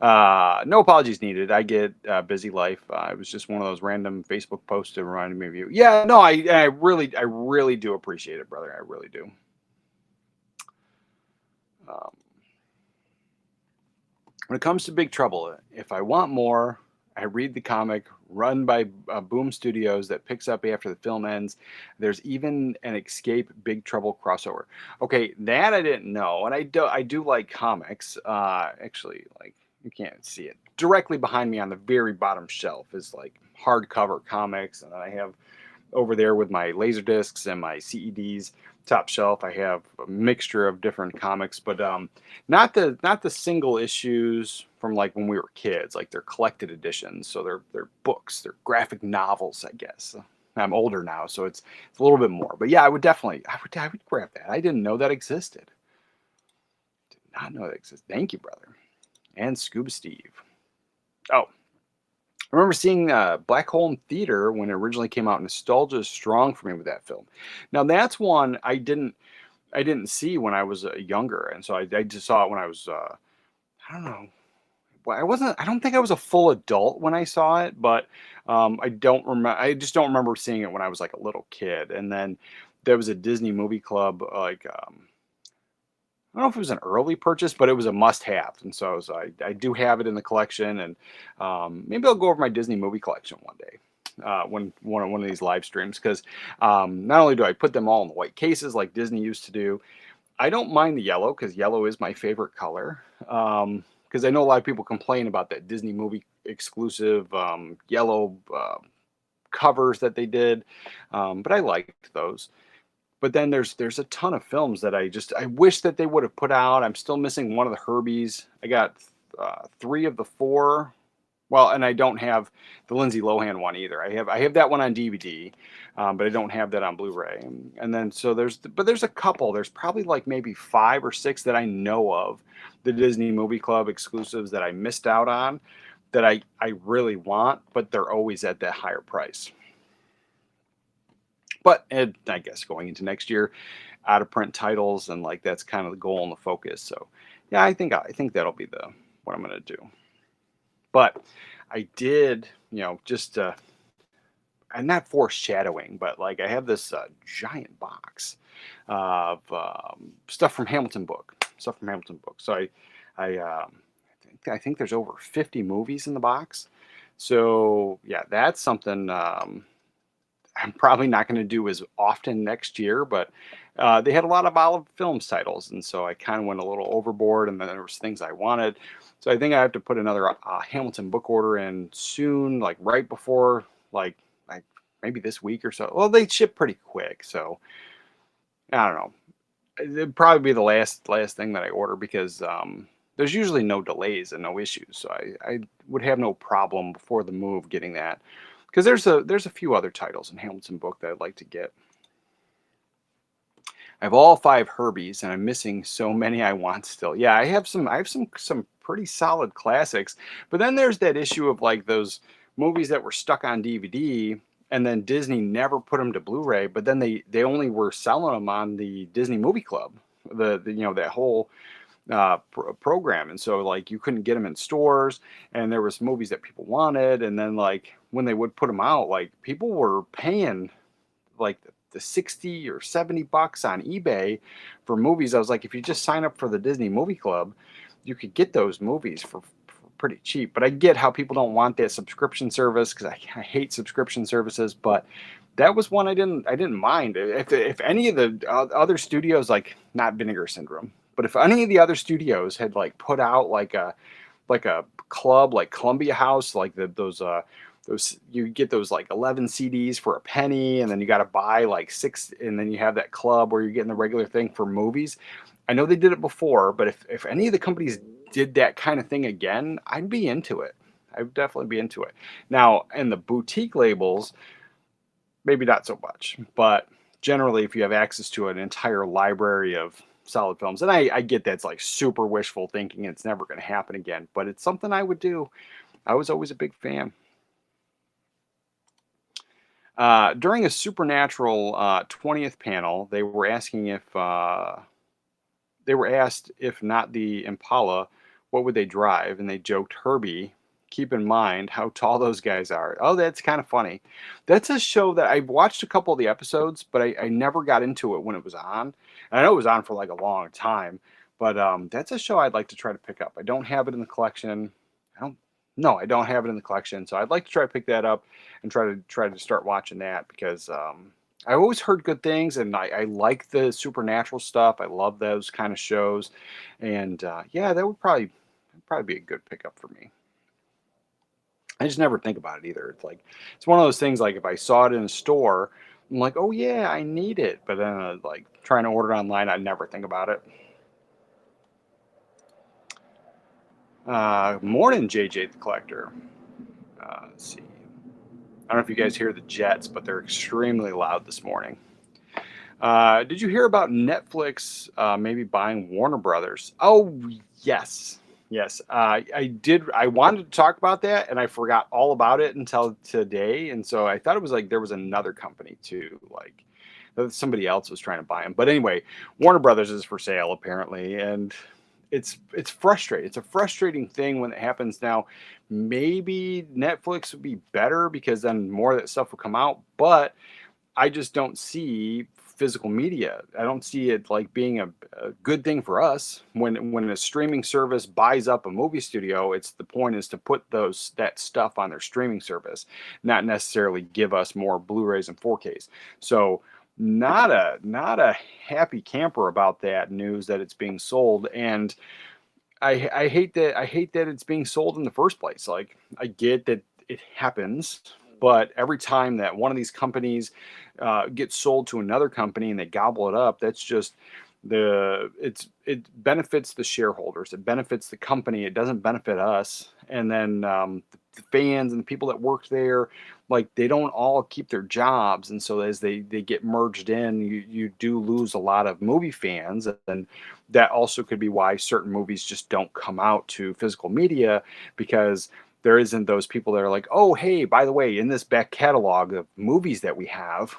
No apologies needed. I get busy life. It was just one of those random Facebook posts that reminded me of you. Yeah, no, I really do appreciate it, brother. I really do. When it comes to Big Trouble, if I want more, I read the comic run by Boom Studios that picks up after the film ends. There's even an Escape Big Trouble crossover. Okay, that I didn't know, and I do like comics. Actually, like you can't see it directly behind me on the very bottom shelf is like hardcover comics, and I have over there with my laser discs and my CEDs. Top shelf, I have a mixture of different comics, but not the single issues from like when we were kids. Like they're collected editions, so they're books, they're graphic novels, I guess. I'm older now, so it's a little bit more. But yeah, I would grab that. I didn't know that existed. Did not know that existed. Thank you, brother. And Scuba Steve. Oh, I remember seeing Black Hole in theater when it originally came out. Nostalgia is strong for me with that film. Now that's one I didn't see when I was younger, and so I just saw it when I was I don't know. Well, I don't think I was a full adult when I saw it, but I don't remember. I just don't remember seeing it when I was like a little kid. And then there was a Disney Movie Club like. I don't know if it was an early purchase, but it was a must-have, and so I do have it in the collection, and maybe I'll go over my Disney movie collection one day when one of these live streams, because not only do I put them all in the white cases like Disney used to do, I don't mind the yellow because yellow is my favorite color. Because I know a lot of people complain about that Disney movie exclusive yellow covers that they did, but I liked those. But then there's a ton of films that I wish that they would have put out. I'm still missing one of the Herbies. I got 3 of the 4. Well, and I don't have the Lindsay Lohan one either. I have that one on DVD, but I don't have that on Blu-ray. And then so there's a couple. There's probably like maybe 5 or 6 that I know of, the Disney Movie Club exclusives that I missed out on, that I really want, but they're always at that higher price. But I guess going into next year, out of print titles, and like that's kind of the goal and the focus. So yeah, I think that'll be what I'm gonna do. But I did, just I'm not foreshadowing, but like I have this giant box of stuff from Hamilton book. So I think there's over 50 movies in the box. So yeah, that's something. I'm probably not going to do as often next year, but they had a lot of Olive Films titles, and so I kind of went a little overboard, and then there was things I wanted. So I think I have to put another Hamilton book order in soon, like right before, like maybe this week or so. Well, they ship pretty quick, so I don't know. It'd probably be the last thing that I order because there's usually no delays and no issues, so I would have no problem before the move getting that. Because there's a few other titles in Hamilton book that I'd like to get. I have all 5 Herbies, and I'm missing so many I want still. Yeah, I have some pretty solid classics, but then there's that issue of like those movies that were stuck on DVD, and then Disney never put them to Blu-ray, but then they only were selling them on the Disney Movie Club, the that whole program, and so like you couldn't get them in stores, and there was movies that people wanted, and then like when they would put them out, like people were paying like the 60 or 70 bucks on eBay for movies. I was like, if you just sign up for the Disney Movie Club, you could get those movies for pretty cheap. But I get how people don't want that subscription service, because I hate subscription services, but that was one I didn't mind. If any of the other studios, like not Vinegar Syndrome, but if any of the other studios had like put out like a club, like Columbia House, like those you get those like 11 CDs for a penny, and then you got to buy like 6, and then you have that club where you're getting the regular thing for movies. I know they did it before, but if any of the companies did that kind of thing again, I'd be into it. I'd definitely be into it. Now, and the boutique labels, maybe not so much, but generally, if you have access to an entire library of solid films, and I get that's like super wishful thinking, it's never going to happen again, but it's something I would do. I was always a big fan. During a Supernatural 20th panel, they were asking if they were asked if not the Impala, what would they drive? And they joked, Herbie. Keep in mind how tall those guys are. Oh, that's kind of funny. That's a show that I watched a couple of the episodes, but I never got into it when it was on. And I know it was on for like a long time, but that's a show I'd like to try to pick up. I don't have it in the collection. No, I don't have it in the collection, so I'd like to try to pick that up and try to start watching that, because I always heard good things, and I like the supernatural stuff. I love those kind of shows, and yeah, that would probably be a good pickup for me. I just never think about it either. It's like it's one of those things. Like if I saw it in a store, I'm like, oh yeah, I need it, but then like trying to order it online, I never think about it. Morning, JJ the Collector. Let's see. I don't know if you guys hear the jets, but they're extremely loud this morning. Did you hear about Netflix maybe buying Warner Brothers? Oh, yes. Yes. I did. I wanted to talk about that, and I forgot all about it until today. And so I thought it was like there was another company too, like that somebody else was trying to buy them. But anyway, Warner Brothers is for sale apparently, and it's frustrating. It's a frustrating thing when it happens. Now, maybe Netflix would be better because then more of that stuff will come out, but I just don't see physical media. I don't see it like being a good thing for us. When a streaming service buys up a movie studio, it's the point is to put that stuff on their streaming service, not necessarily give us more Blu-rays and 4Ks. So not a happy camper about that news that it's being sold. And I hate that it's being sold in the first place. Like I get that it happens, but every time that one of these companies gets sold to another company and they gobble it up, that's just it benefits the shareholders, it benefits the company, it doesn't benefit us. And then the fans and the people that work there, like they don't all keep their jobs, and so as they get merged in, you do lose a lot of movie fans, and that also could be why certain movies just don't come out to physical media, because there isn't those people that are like, oh hey, by the way, in this back catalog of movies that we have,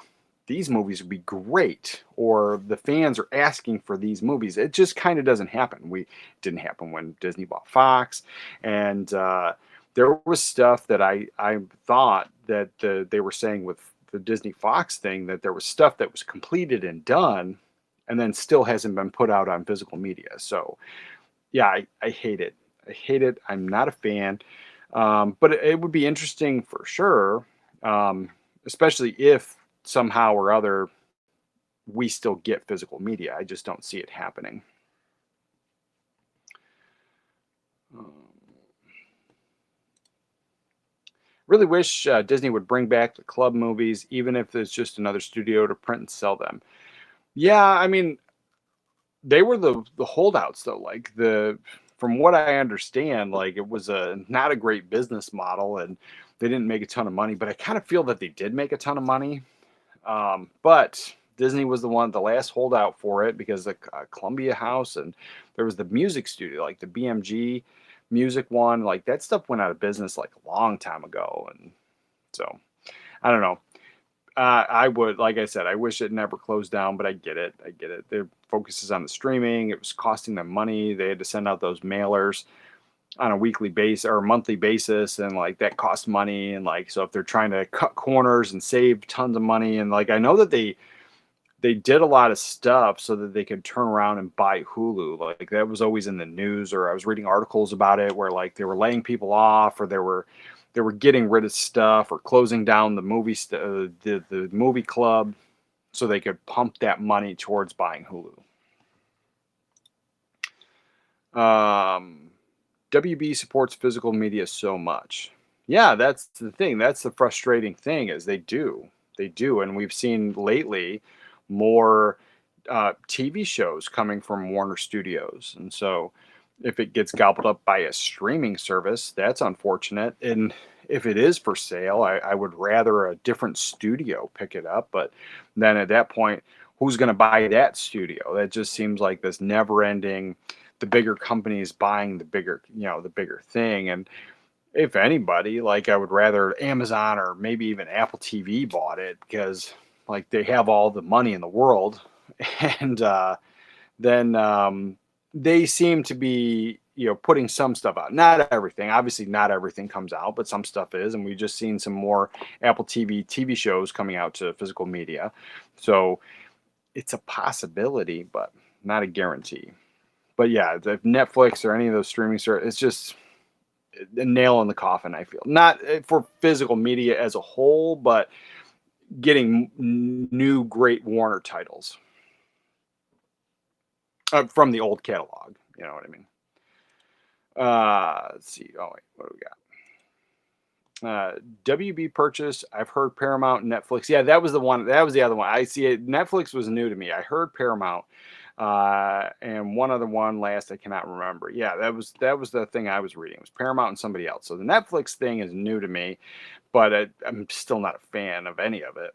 these movies would be great, or the fans are asking for these movies. It just kind of doesn't happen. It didn't happen when Disney bought Fox, and there was stuff that I thought that they were saying with the Disney Fox thing, that there was stuff that was completed and done and then still hasn't been put out on physical media. So yeah, I hate it. I hate it. I'm not a fan. But it would be interesting for sure, especially if somehow or other we still get physical media. I just don't see it happening. Really wish Disney would bring back the club movies, even if there's just another studio to print and sell them. Yeah, I mean, they were the holdouts though. Like the from what I understand, like it was a not a great business model, and they didn't make a ton of money. But I kind of feel that they did make a ton of money. But Disney was the last holdout for it because the Columbia House and there was the music studio, like the BMG music one, like that stuff went out of business like a long time ago. And so I don't know. I would, like I said, I wish it never closed down, but I get it. I get it. Their focus is on the streaming. It was costing them money. They had to send out those mailers on a weekly basis or monthly basis, and like that costs money. And like, so if they're trying to cut corners and save tons of money, and like I know that they did a lot of stuff so that they could turn around and buy Hulu. Like that was always in the news, or I was reading articles about it where like they were laying people off, or they were getting rid of stuff or closing down the the movie club so they could pump that money towards buying Hulu. WB supports physical media so much. Yeah, that's the thing. That's the frustrating thing is they do. They do. And we've seen lately more TV shows coming from Warner Studios. And so if it gets gobbled up by a streaming service, that's unfortunate. And if it is for sale, I would rather a different studio pick it up. But then at that point, who's going to buy that studio? That just seems like this never ending, the bigger companies buying the bigger, the bigger thing. And if anybody, like I would rather Amazon or maybe even Apple TV bought it because like they have all the money in the world. And then they seem to be, putting some stuff out. Not everything. Obviously, not everything comes out, but some stuff is. And we've just seen some more Apple TV shows coming out to physical media. So it's a possibility, but not a guarantee. But yeah, if Netflix or any of those streaming services, it's just a nail in the coffin, I feel. Not for physical media as a whole, but getting new great Warner titles from the old catalog. You know what I mean? Let's see. Oh, wait. What do we got? WB purchase. I've heard Paramount and Netflix. Yeah, that was the one. That was the other one. I see it. Netflix was new to me. I heard Paramount. And one other one last I cannot remember. Yeah, that was the thing I was reading. It was Paramount and somebody else. So the Netflix thing is new to me, but I'm still not a fan of any of it.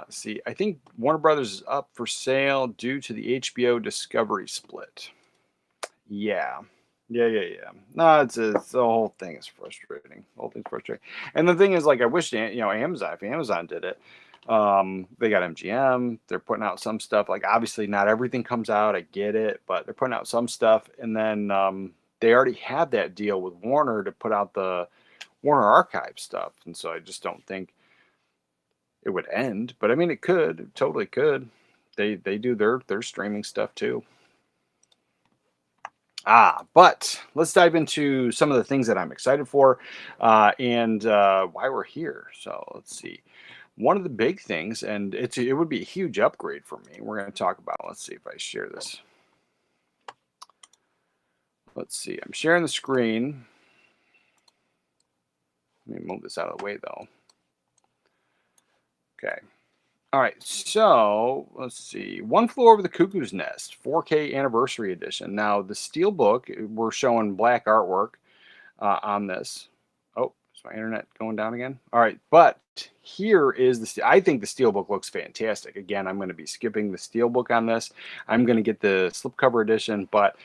See, I think Warner Brothers is up for sale due to the HBO Discovery split. Yeah. No, it's the whole thing is frustrating. The whole thing's frustrating. And the thing is, like, I wish Amazon, if Amazon did it, they got MGM. They're putting out some stuff. Like, obviously, not everything comes out. I get it, but they're putting out some stuff. And then they already had that deal with Warner to put out the Warner Archive stuff. And so I just don't think it would end. But I mean, it could. It totally could. They do their streaming stuff too. But let's dive into some of the things that I'm excited for and why we're here. So let's see. One of the big things, and it would be a huge upgrade for me. We're going to talk about. Let's see if I share this. Let's see. I'm sharing the screen. Let me move this out of the way, though. Okay. All right. So let's see. One Flew Over the Cuckoo's Nest, 4K Anniversary Edition. Now, the Steelbook, we're showing black artwork on this. Oh, is my internet going down again? All right. But here is I think the Steelbook looks fantastic. Again, I'm going to be skipping the Steelbook on this. I'm going to get the slipcover edition, but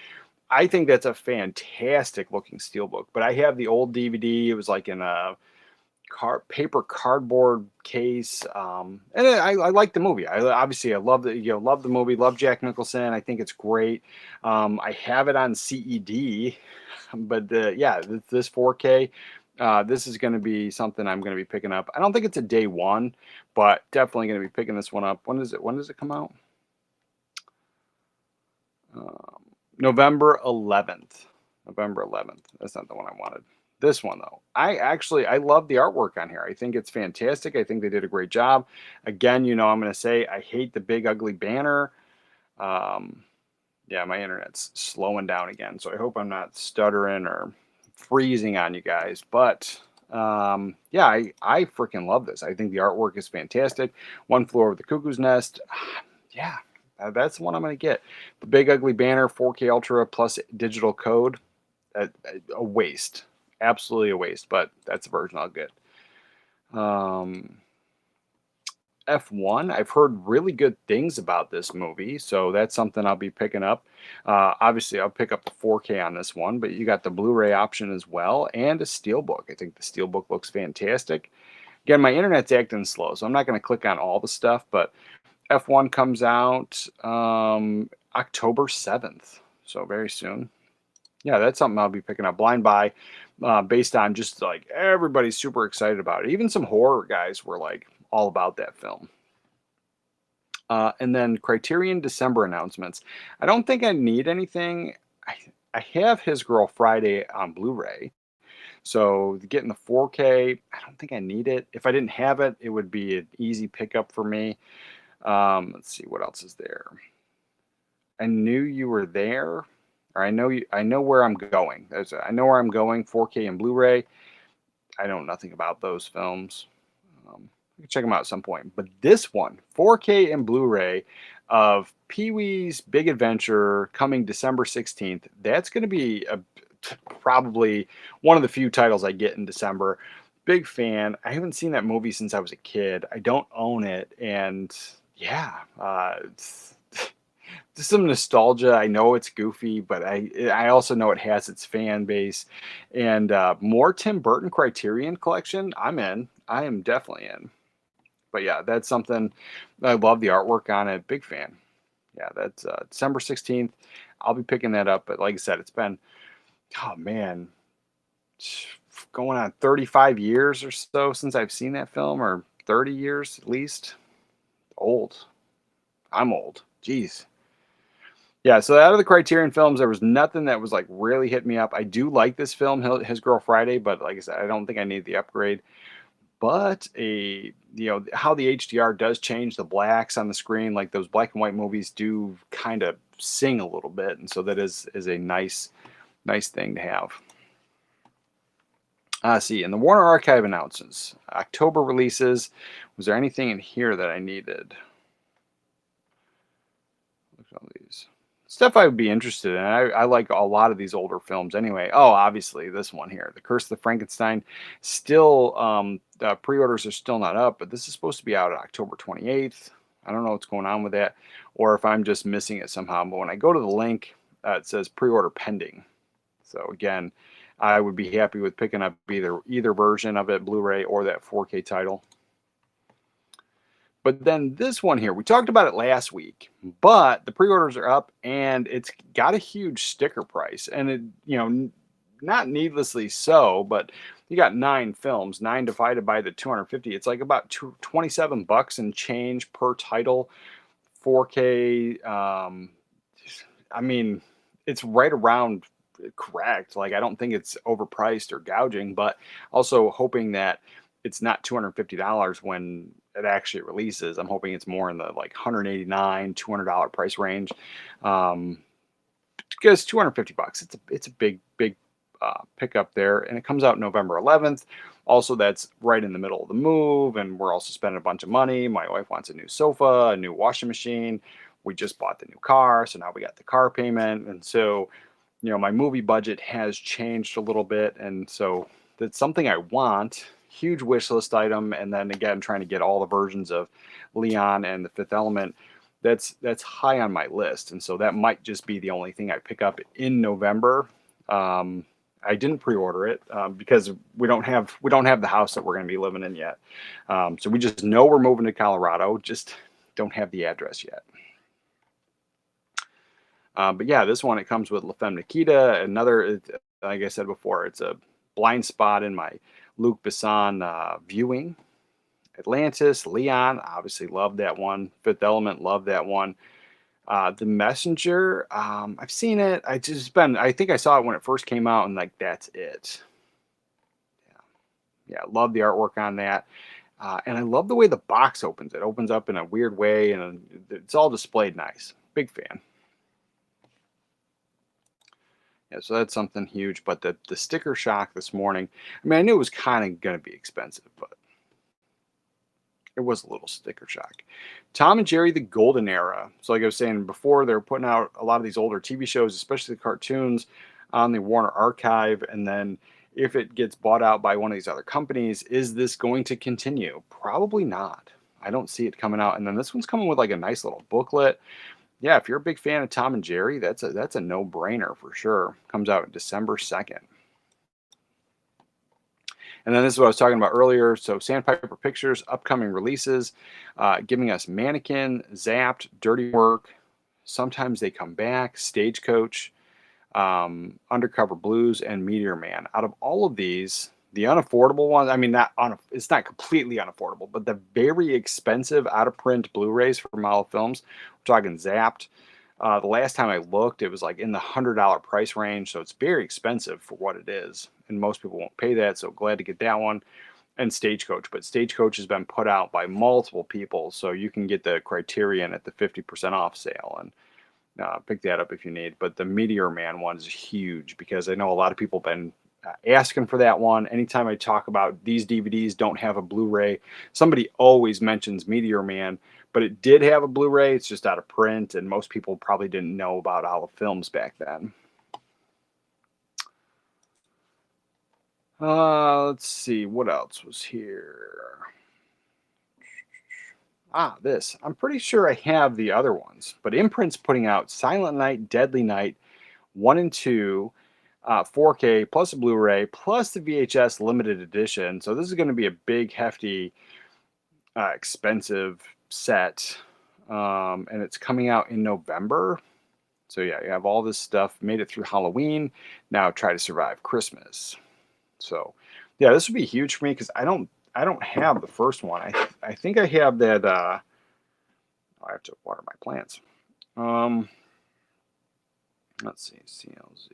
I think that's a fantastic looking Steelbook. But I have the old DVD. It was like in a paper cardboard case, and I like the movie. I love love the movie. Love Jack Nicholson. I think it's great. I have it on CED, but this 4K. This is going to be something I'm going to be picking up. I don't think it's a day one, but definitely going to be picking this one up. When does it come out? November 11th. November 11th. That's not the one I wanted. This one though, I love the artwork on here. I think it's fantastic. I think they did a great job. Again, I'm going to say I hate the big ugly banner. Um, yeah, my internet's slowing down again, so I hope I'm not stuttering or freezing on you guys. But yeah, I freaking love this. I think the artwork is fantastic. One Flew Over the Cuckoo's Nest. Yeah, that's the one I'm going to get. The big ugly banner, 4K Ultra plus digital code. A waste. Absolutely a waste, but that's the version I'll get. F1, I've heard really good things about this movie, so that's something I'll be picking up. Obviously, I'll pick up the 4K on this one, but you got the Blu-ray option as well, and a Steelbook. I think the Steelbook looks fantastic. Again, my internet's acting slow, so I'm not going to click on all the stuff, but F1 comes out October 7th, so very soon. Yeah, that's something I'll be picking up. Blind Buy, based on just like everybody's super excited about it. Even some horror guys were like all about that film. And then Criterion December announcements. I don't think I need anything. I have His Girl Friday on Blu-ray. So getting the 4K, I don't think I need it. If I didn't have it, it would be an easy pickup for me. Let's see, what else is there? I Knew You Were There. Or I know where I'm going. I know where I'm going. 4K and Blu-ray. I know nothing about those films. I can check them out at some point. But this one, 4K and Blu-ray of Pee-wee's Big Adventure, coming December 16th. That's going to be probably one of the few titles I get in December. Big fan. I haven't seen that movie since I was a kid. I don't own it, and yeah, it's just some nostalgia. I know it's goofy, but I also know it has its fan base. And more Tim Burton Criterion collection. I'm in. I am definitely in. But yeah, that's something. I love the artwork on it. Big fan. Yeah, that's December 16th. I'll be picking that up. But like I said, it's been, oh man, going on 35 years or so since I've seen that film, or 30 years at least. Old. I'm old. Jeez. Yeah, so out of the Criterion films, there was nothing that was like really hit me up. I do like this film, His Girl Friday, but like I said, I don't think I need the upgrade. But how the HDR does change the blacks on the screen, like those black and white movies do kind of sing a little bit, and so that is a nice thing to have. See, and the Warner Archive announcements, October releases. Was there anything in here that I needed? Look at all these. Stuff I would be interested in. I like a lot of these older films anyway. Oh, obviously this one here, The Curse of the Frankenstein. Still, the pre-orders are still not up, but this is supposed to be out on October 28th. I don't know what's going on with that, or if I'm just missing it somehow. But when I go to the link, it says pre-order pending. So again, I would be happy with picking up either version of it, Blu-ray or that 4K title. But then this one here, we talked about it last week, but the pre-orders are up and it's got a huge sticker price. And it, not needlessly so, but you got 9 films, 9 divided by the 250. It's like about $27 and change per title, 4K. I mean, it's right around correct. Like, I don't think it's overpriced or gouging, but also hoping that it's not $250 when it actually releases. I'm hoping it's more in the like $189, $200 price range. Because $250, it's a big pickup there, and it comes out November 11th. Also, that's right in the middle of the move, and we're also spending a bunch of money. My wife wants a new sofa, a new washing machine. We just bought the new car, so now we got the car payment, and so my movie budget has changed a little bit, and so that's something I want. Huge wish list item, and then again, trying to get all the versions of Leon and The Fifth Element. That's high on my list, and so that might just be the only thing I pick up in November. I didn't pre-order it because we don't have the house that we're going to be living in yet. So we just know we're moving to Colorado, just don't have the address yet. But yeah, this one, it comes with La Femme Nikita. Another, like I said before, it's a blind spot in my Luc Besson viewing. Atlantis, Leon, obviously love that one. Fifth Element, love that one. The Messenger, I've seen it. I think I saw it when it first came out, and like that's it. Yeah, love the artwork on that. And I love the way the box opens. It opens up in a weird way, and it's all displayed nice. Big fan. Yeah, so that's something huge. But the sticker shock this morning, I mean, I knew it was kind of going to be expensive, but it was a little sticker shock. Tom and Jerry, the golden era. So like I was saying before, they're putting out a lot of these older TV shows, especially the cartoons, on the Warner Archive. And then if it gets bought out by one of these other companies, is this going to continue? Probably not. I don't see it coming out. And then this one's coming with like a nice little booklet. Yeah, if you're a big fan of Tom and Jerry, that's a no-brainer for sure. Comes out December 2nd. And then this is what I was talking about earlier. So Sandpiper Pictures, upcoming releases, giving us Mannequin, Zapped, Dirty Work. Sometimes They Come Back, Stagecoach, Undercover Blues, and Meteor Man. Out of all of these, the unaffordable ones, I mean, it's not completely unaffordable, but the very expensive out-of-print Blu-rays from Mala Films, we're talking Zapped. The last time I looked, it was like in the $100 price range, so it's very expensive for what it is, and most people won't pay that, so glad to get that one. And Stagecoach, but Stagecoach has been put out by multiple people, so you can get the Criterion at the 50% off sale, and pick that up if you need. But the Meteor Man one is huge because I know a lot of people have been asking for that one. Anytime I talk about these DVDs don't have a Blu-ray, somebody always mentions Meteor Man, but it did have a Blu-ray. It's just out of print, and most people probably didn't know about Olive Films back then. Let's see, what else was here? This. I'm pretty sure I have the other ones, but Imprint's putting out Silent Night, Deadly Night 1 and 2, 4K, plus a Blu-ray, plus the VHS limited edition. So this is going to be a big, hefty, expensive set, and it's coming out in November. So yeah, you have all this stuff, made it through Halloween, now try to survive Christmas. So yeah, this would be huge for me because I don't have the first one. I think I have that. I have to water my plants. Let's see, CLZ.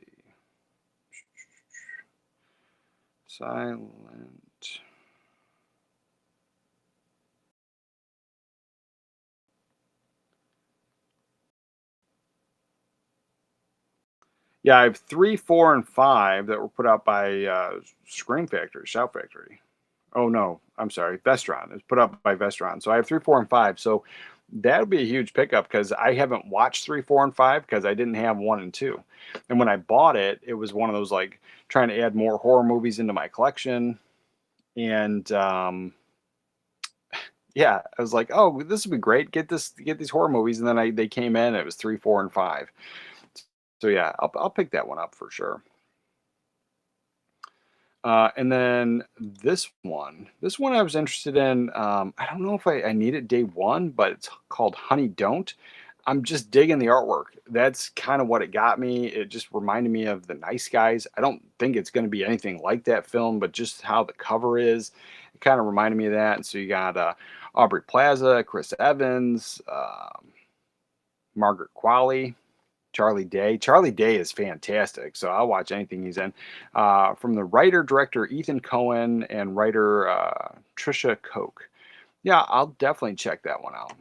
Silent. Yeah, I have 3, 4, and 5 that were put out by Scream Factory, Shout Factory. Oh no, I'm sorry, Vestron. It's put up by Vestron. So I have 3, 4, and 5. So that would be a huge pickup because I haven't watched 3, 4, and 5 because I didn't have 1 and 2. And when I bought it, it was one of those like trying to add more horror movies into my collection. And yeah, I was like, oh, this would be great. Get these horror movies, and then they came in. It was 3, 4, and 5. So yeah, I'll pick that one up for sure. And then this one I was interested in. I don't know if I need it day one, but it's called Honey Don't. I'm just digging the artwork. That's kind of what it got me. It just reminded me of The Nice Guys. I don't think it's going to be anything like that film, but just how the cover is, it kind of reminded me of that. And so you got Aubrey Plaza, Chris Evans, Margaret Qualley, Charlie Day. Charlie Day is fantastic, so I'll watch anything he's in. From the writer-director Ethan Cohen and writer Trisha Koch. Yeah, I'll definitely check that one out.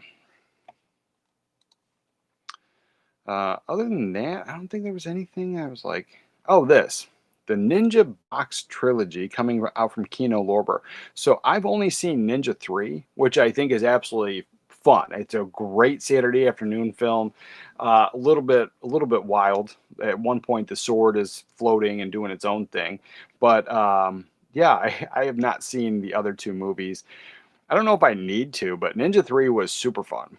Other than that, I don't think there was anything I was like, oh, this. The Ninja Box Trilogy coming out from Kino Lorber. So I've only seen Ninja 3, which I think is absolutely fun. It's a great Saturday afternoon film. A little bit wild. At one point, the sword is floating and doing its own thing. But yeah, I have not seen the other two movies. I don't know if I need to, but Ninja 3 was super fun.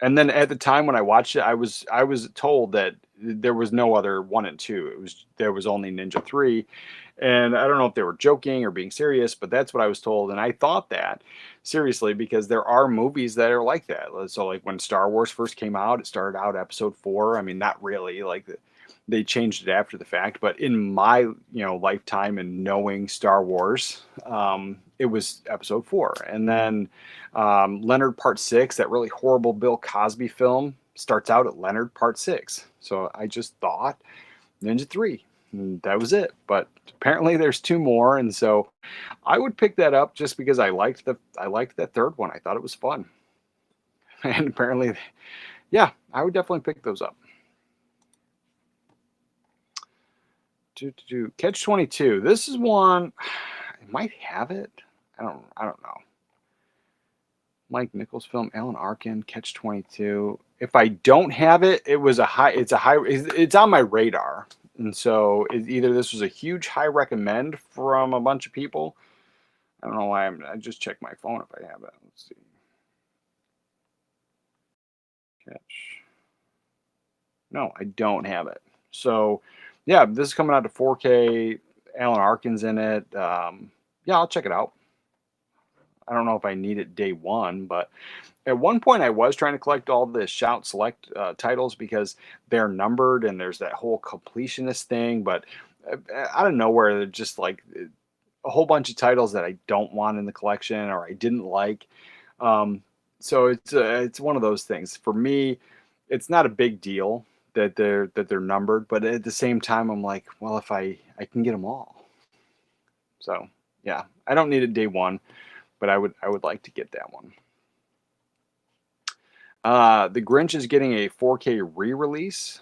And then at the time when I watched it, I was told that there was no other 1 and 2. There was only Ninja 3. And I don't know if they were joking or being serious, but that's what I was told. And I thought that seriously because there are movies that are like that. So like when Star Wars first came out, it started out episode 4. I mean, not really, like they changed it after the fact, but in my, lifetime and knowing Star Wars, it was episode 4. And then Leonard Part 6, that really horrible Bill Cosby film, starts out at Leonard Part 6. So I just thought Ninja 3. And that was it. But apparently there's two more, and so I would pick that up just because I liked that third one. I thought it was fun. And apparently, yeah, I would definitely pick those up. Catch 22. This is one I might have it. I don't know. Mike Nichols film, Alan Arkin, Catch 22. If I don't have it, it's on my radar. And so either this was a huge high recommend from a bunch of people. I don't know why I just check my phone if I have it. Let's see. Catch. No, I don't have it. So yeah, this is coming out to 4K. Alan Arkin's in it. Yeah, I'll check it out. I don't know if I need it day one, but at one point I was trying to collect all the Shout Select titles because they're numbered and there's that whole completionist thing. But out of nowhere, they're just like a whole bunch of titles that I don't want in the collection or I didn't like. So it's one of those things. For me, it's not a big deal that they're numbered, but at the same time, I'm like, well, if I can get them all. So yeah, I don't need it day one, but I would like to get that one. The Grinch is getting a 4K re-release.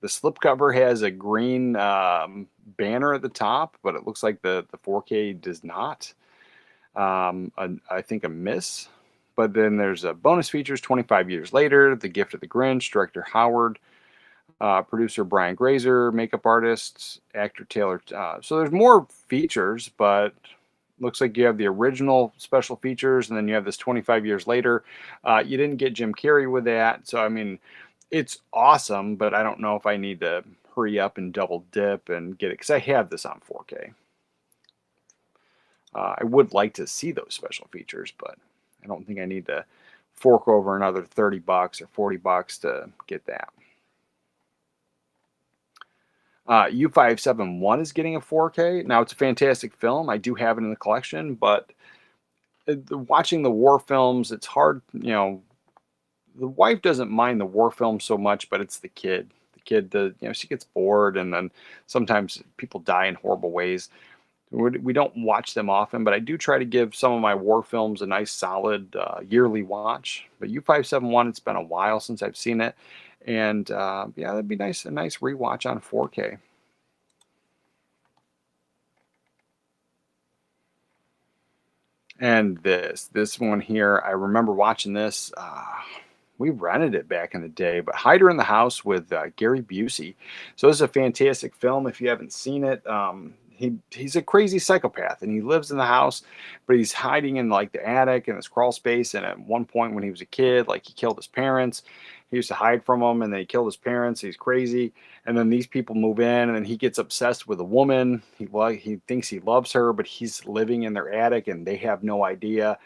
The slipcover has a green banner at the top, but it looks like the 4K does not. I think a miss. But then there's a bonus features 25 years later, The Gift of the Grinch, director Howard, producer Brian Grazer, makeup artist, actor Taylor. So there's more features, but looks like you have the original special features, and then you have this 25 years later. You didn't get Jim Carrey with that. So, I mean, it's awesome, but I don't know if I need to hurry up and double dip and get it because I have this on 4K. I would like to see those special features, but I don't think I need to fork over another 30 bucks or 40 bucks to get that. U571 is getting a 4K. Now, it's a fantastic film. I do have it in the collection, but watching the war films, it's hard. You know, the wife doesn't mind the war films so much, but it's the kid. The kid, she gets bored, and then sometimes people die in horrible ways. We don't watch them often, but I do try to give some of my war films a nice solid yearly watch. But U571, it's been a while since I've seen it. And yeah, that'd be nice, a nice rewatch on 4K. And this one here, I remember watching this. We rented it back in the day, but Hider in the House with Gary Busey. So this is a fantastic film. If you haven't seen it, he's a crazy psychopath, and he lives in the house, but he's hiding in like the attic and his crawl space. And at one point when he was a kid, like he killed his parents. He used to hide from them, and then he killed his parents. He's crazy. And then these people move in, and then he gets obsessed with a woman. He thinks he loves her, but he's living in their attic, and they have no idea.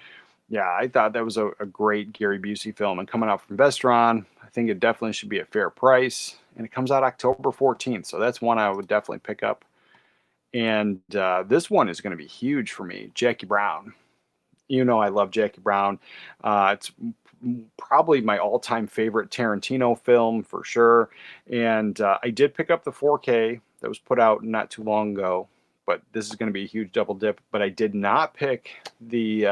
Yeah, I thought that was a great Gary Busey film. And coming out from Vestron, I think it definitely should be a fair price. And it comes out October 14th, so that's one I would definitely pick up. And this one is going to be huge for me, Jackie Brown. You know I love Jackie Brown. It's probably my all-time favorite Tarantino film for sure. And I did pick up the 4K that was put out not too long ago, but this is going to be a huge double dip. But I did not pick the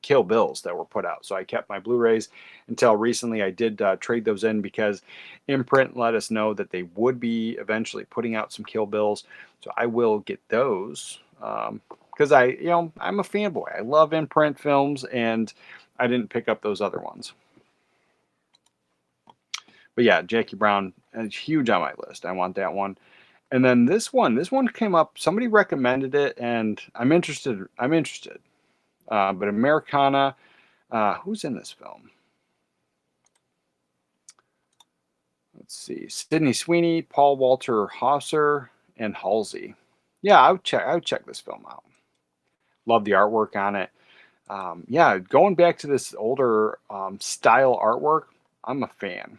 Kill Bills that were put out, so I kept my Blu-rays until recently. I did trade those in because Imprint let us know that they would be eventually putting out some Kill Bills, so I will get those because I'm a fanboy. I love Imprint films, and I didn't pick up those other ones. But yeah, Jackie Brown is huge on my list. I want that one. And then this one came up. Somebody recommended it, and I'm interested. But Americana, who's in this film? Let's see. Sydney Sweeney, Paul Walter Hauser, and Halsey. Yeah, I would check this film out. Love the artwork on it. Yeah, going back to this older style artwork, I'm a fan.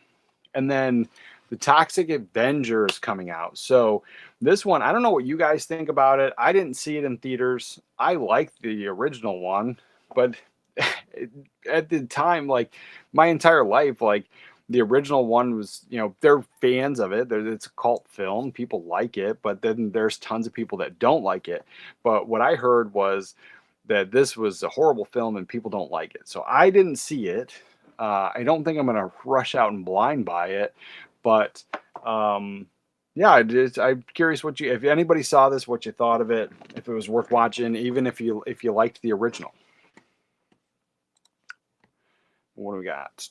And then the Toxic Avenger is coming out. So this one, I don't know what you guys think about it. I didn't see it in theaters. I like the original one, but at the time, like my entire life, like The original one was, they're fans of it. It's a cult film. People like it, but then there's tons of people that don't like it. But what I heard was that this was a horrible film and people don't like it. So I didn't see it. I don't think I'm going to rush out and blind buy it, but yeah, I'm curious if anybody saw this, what you thought of it, if it was worth watching, even if you liked the original. What do we got?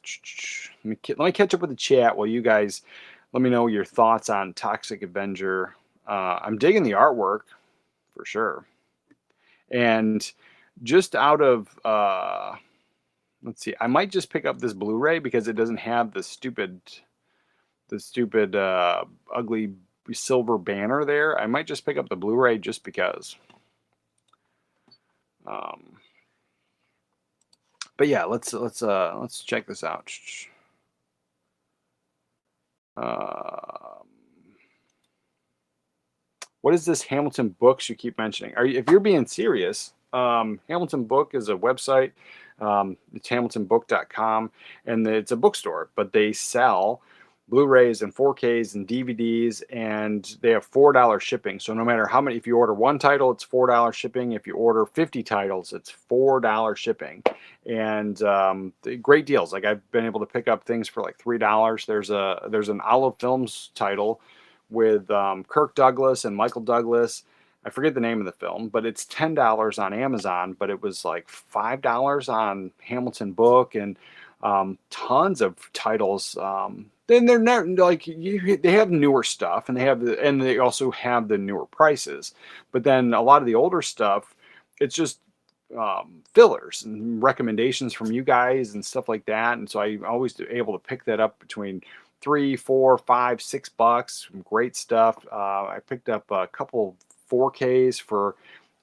Let me catch up with the chat while you guys let me know your thoughts on Toxic Avenger. I'm digging the artwork for sure. And just out of, let's see, I might just pick up this Blu-ray because it doesn't have the stupid ugly silver banner there. I might just pick up the Blu-ray just because. But yeah, let's check this out. What is this Hamilton Books you keep mentioning? If you're being serious, Hamilton Book is a website. It's hamiltonbook.com, and it's a bookstore, but they sell Blu-rays and 4Ks and DVDs, and they have $4 shipping. So no matter how many, if you order one title, it's $4 shipping. If you order 50 titles, it's $4 shipping. And great deals. Like I've been able to pick up things for like $3. There's an Olive Films title with Kirk Douglas and Michael Douglas. I forget the name of the film, but it's $10 on Amazon, but it was like $5 on Hamilton Book, and tons of titles. Then they're not like they have newer stuff, and they also have the newer prices. But then a lot of the older stuff, it's just fillers and recommendations from you guys and stuff like that. And so I'm always able to pick that up between $3, $4, $5, $6. Great stuff. I picked up a couple 4Ks for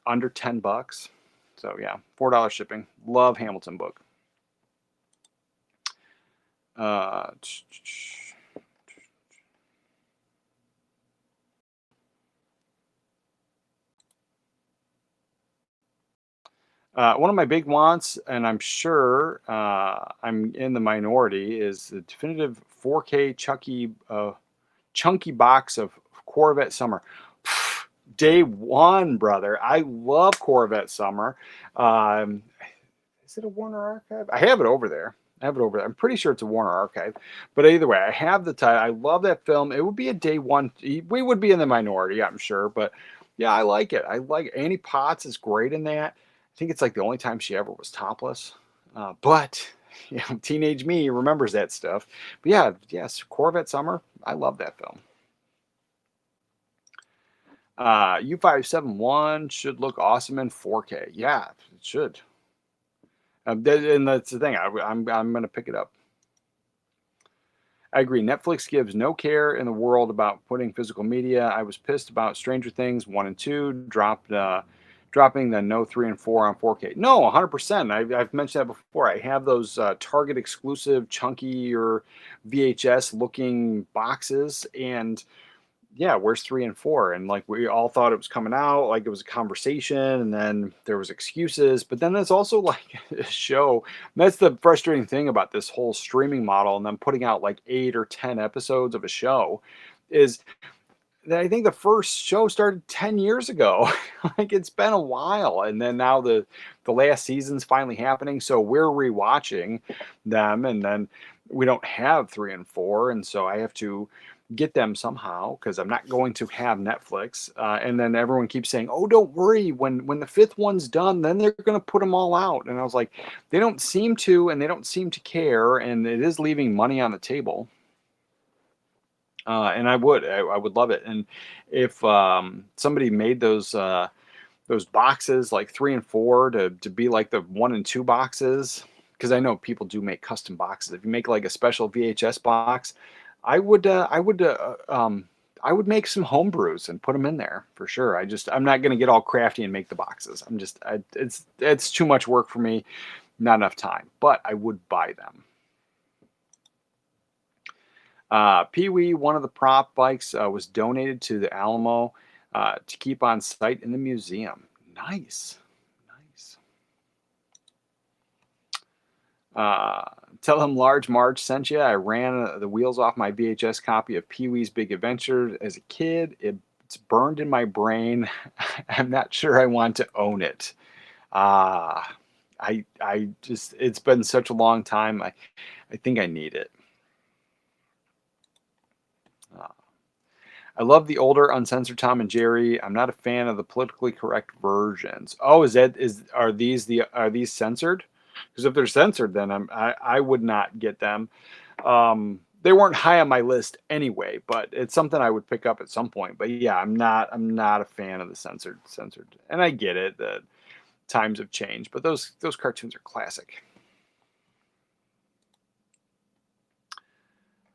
under $10. So yeah, $4 shipping. Love Hamilton Book. One of my big wants, and I'm sure I'm in the minority, is the definitive 4K chunky box of Corvette Summer. Day one, brother. I love Corvette Summer. Is it a Warner Archive? I have it over there. I'm pretty sure it's a Warner Archive. But either way, I have the title. I love that film. It would be a day one. We would be in the minority, I'm sure. But yeah, I like it. Annie Potts is great in that. I think it's like the only time she ever was topless. But teenage me remembers that stuff. But yeah, yes, Corvette Summer. I love that film. U571 should look awesome in 4K. Yeah, it should. And that's the thing. I'm going to pick it up. I agree. Netflix gives no care in the world about putting physical media. I was pissed about Stranger Things 1 and 2 dropping the no 3 and 4 on 4K. No, 100%. I've mentioned that before. I have those Target exclusive chunky or VHS looking boxes, and yeah, where's 3 and 4? And like we all thought it was coming out, like it was a conversation, and then there was excuses. But then it's also like a show. And that's the frustrating thing about this whole streaming model, and then putting out like 8 or 10 episodes of a show, is that I think the first show started 10 years ago. Like it's been a while, and then now the last season's finally happening. So we're rewatching them, and then we don't have 3 and 4, and so I have to get them somehow because I'm not going to have Netflix. And then everyone keeps saying, "Oh, don't worry. When the 5th one's done, then they're going to put them all out." And I was like, they don't seem to, and they don't seem to care, and it is leaving money on the table. And I would love it. And if somebody made those boxes like 3 and 4 to be like the 1 and 2 boxes, because I know people do make custom boxes. If you make like a special VHS box, I would make some home brews and put them in there for sure. I'm not going to get all crafty and make the boxes. It's too much work for me, not enough time, but I would buy them. Pee-wee, one of the prop bikes, was donated to the Alamo to keep on site in the museum. Nice. Tell him Large Marge sent you. I ran the wheels off my VHS copy of Pee-wee's Big Adventure as a kid. It's burned in my brain. I'm not sure I want to own it. I just, it's been such a long time. I think I need it. I love the older uncensored Tom and Jerry. I'm not a fan of the politically correct versions. Oh, are these censored? Because if they're censored, then I would not get them. They weren't high on my list anyway, but it's something I would pick up at some point. But yeah, I'm not a fan of the censored. And I get it that times have changed, but those cartoons are classic.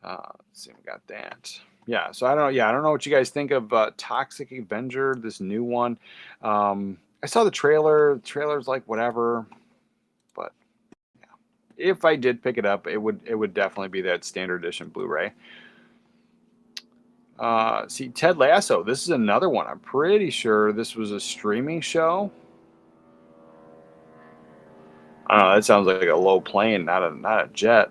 Let's see, we got that. Yeah, so I don't know what you guys think of Toxic Avenger, this new one. I saw the trailer. The trailer's like whatever, but yeah, if I did pick it up, it would definitely be that standard edition Blu-ray. See, Ted Lasso. This is another one. I'm pretty sure this was a streaming show. I don't know. That sounds like a low plane, not a jet.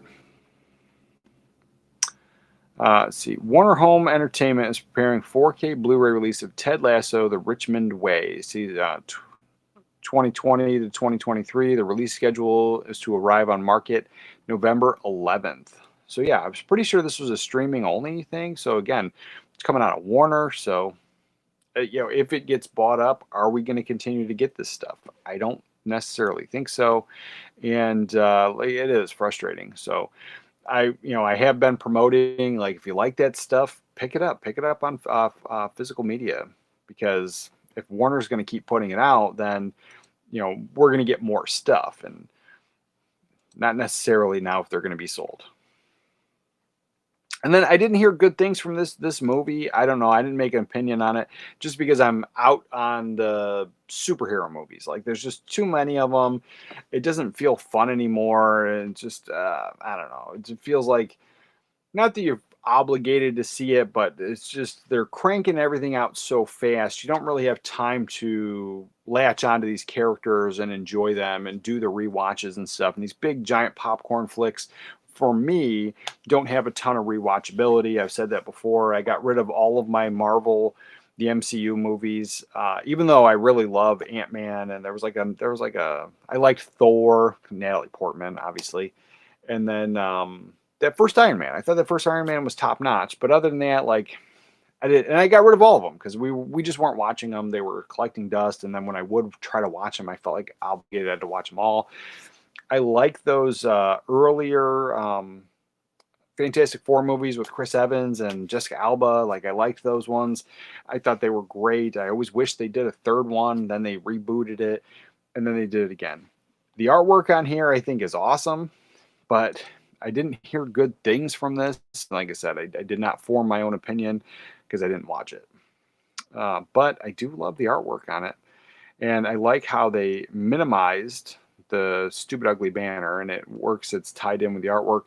Let's see. Warner Home Entertainment is preparing 4K Blu-ray release of Ted Lasso: The Richmond Way. See, 2020 to 2023. The release schedule is to arrive on market November 11th. So yeah, I was pretty sure this was a streaming only thing. So again, it's coming out of Warner. So if it gets bought up, are we going to continue to get this stuff? I don't necessarily think so, and it is frustrating. So I have been promoting, like, if you like that stuff, pick it up on physical media, because if Warner's going to keep putting it out, then we're going to get more stuff, and not necessarily now if they're going to be sold. And then I didn't hear good things from this movie. I don't know. I didn't make an opinion on it just because I'm out on the superhero movies. Like, there's just too many of them. It doesn't feel fun anymore. And just, I don't know. It feels like, not that you're obligated to see it, but it's just, they're cranking everything out so fast. You don't really have time to latch onto these characters and enjoy them and do the rewatches and stuff. And these big giant popcorn flicks, for me, don't have a ton of rewatchability. I've said that before. I got rid of all of my Marvel, the MCU movies, even though I really love Ant-Man, and I liked Thor, Natalie Portman, obviously, and then that first Iron Man. I thought that first Iron Man was top notch, but other than that, like, I got rid of all of them because we just weren't watching them. They were collecting dust, and then when I would try to watch them, I felt like obligated. I had to watch them all. I like those earlier Fantastic Four movies with Chris Evans and Jessica Alba. Like, I liked those ones. I thought they were great. I always wished they did a third one. Then they rebooted it, and then they did it again. The artwork on here, I think, is awesome, but I didn't hear good things from this. Like I said, I did not form my own opinion because I didn't watch it. But I do love the artwork on it, and I like how they minimized the Stupid Ugly banner, and it works. It's tied in with the artwork.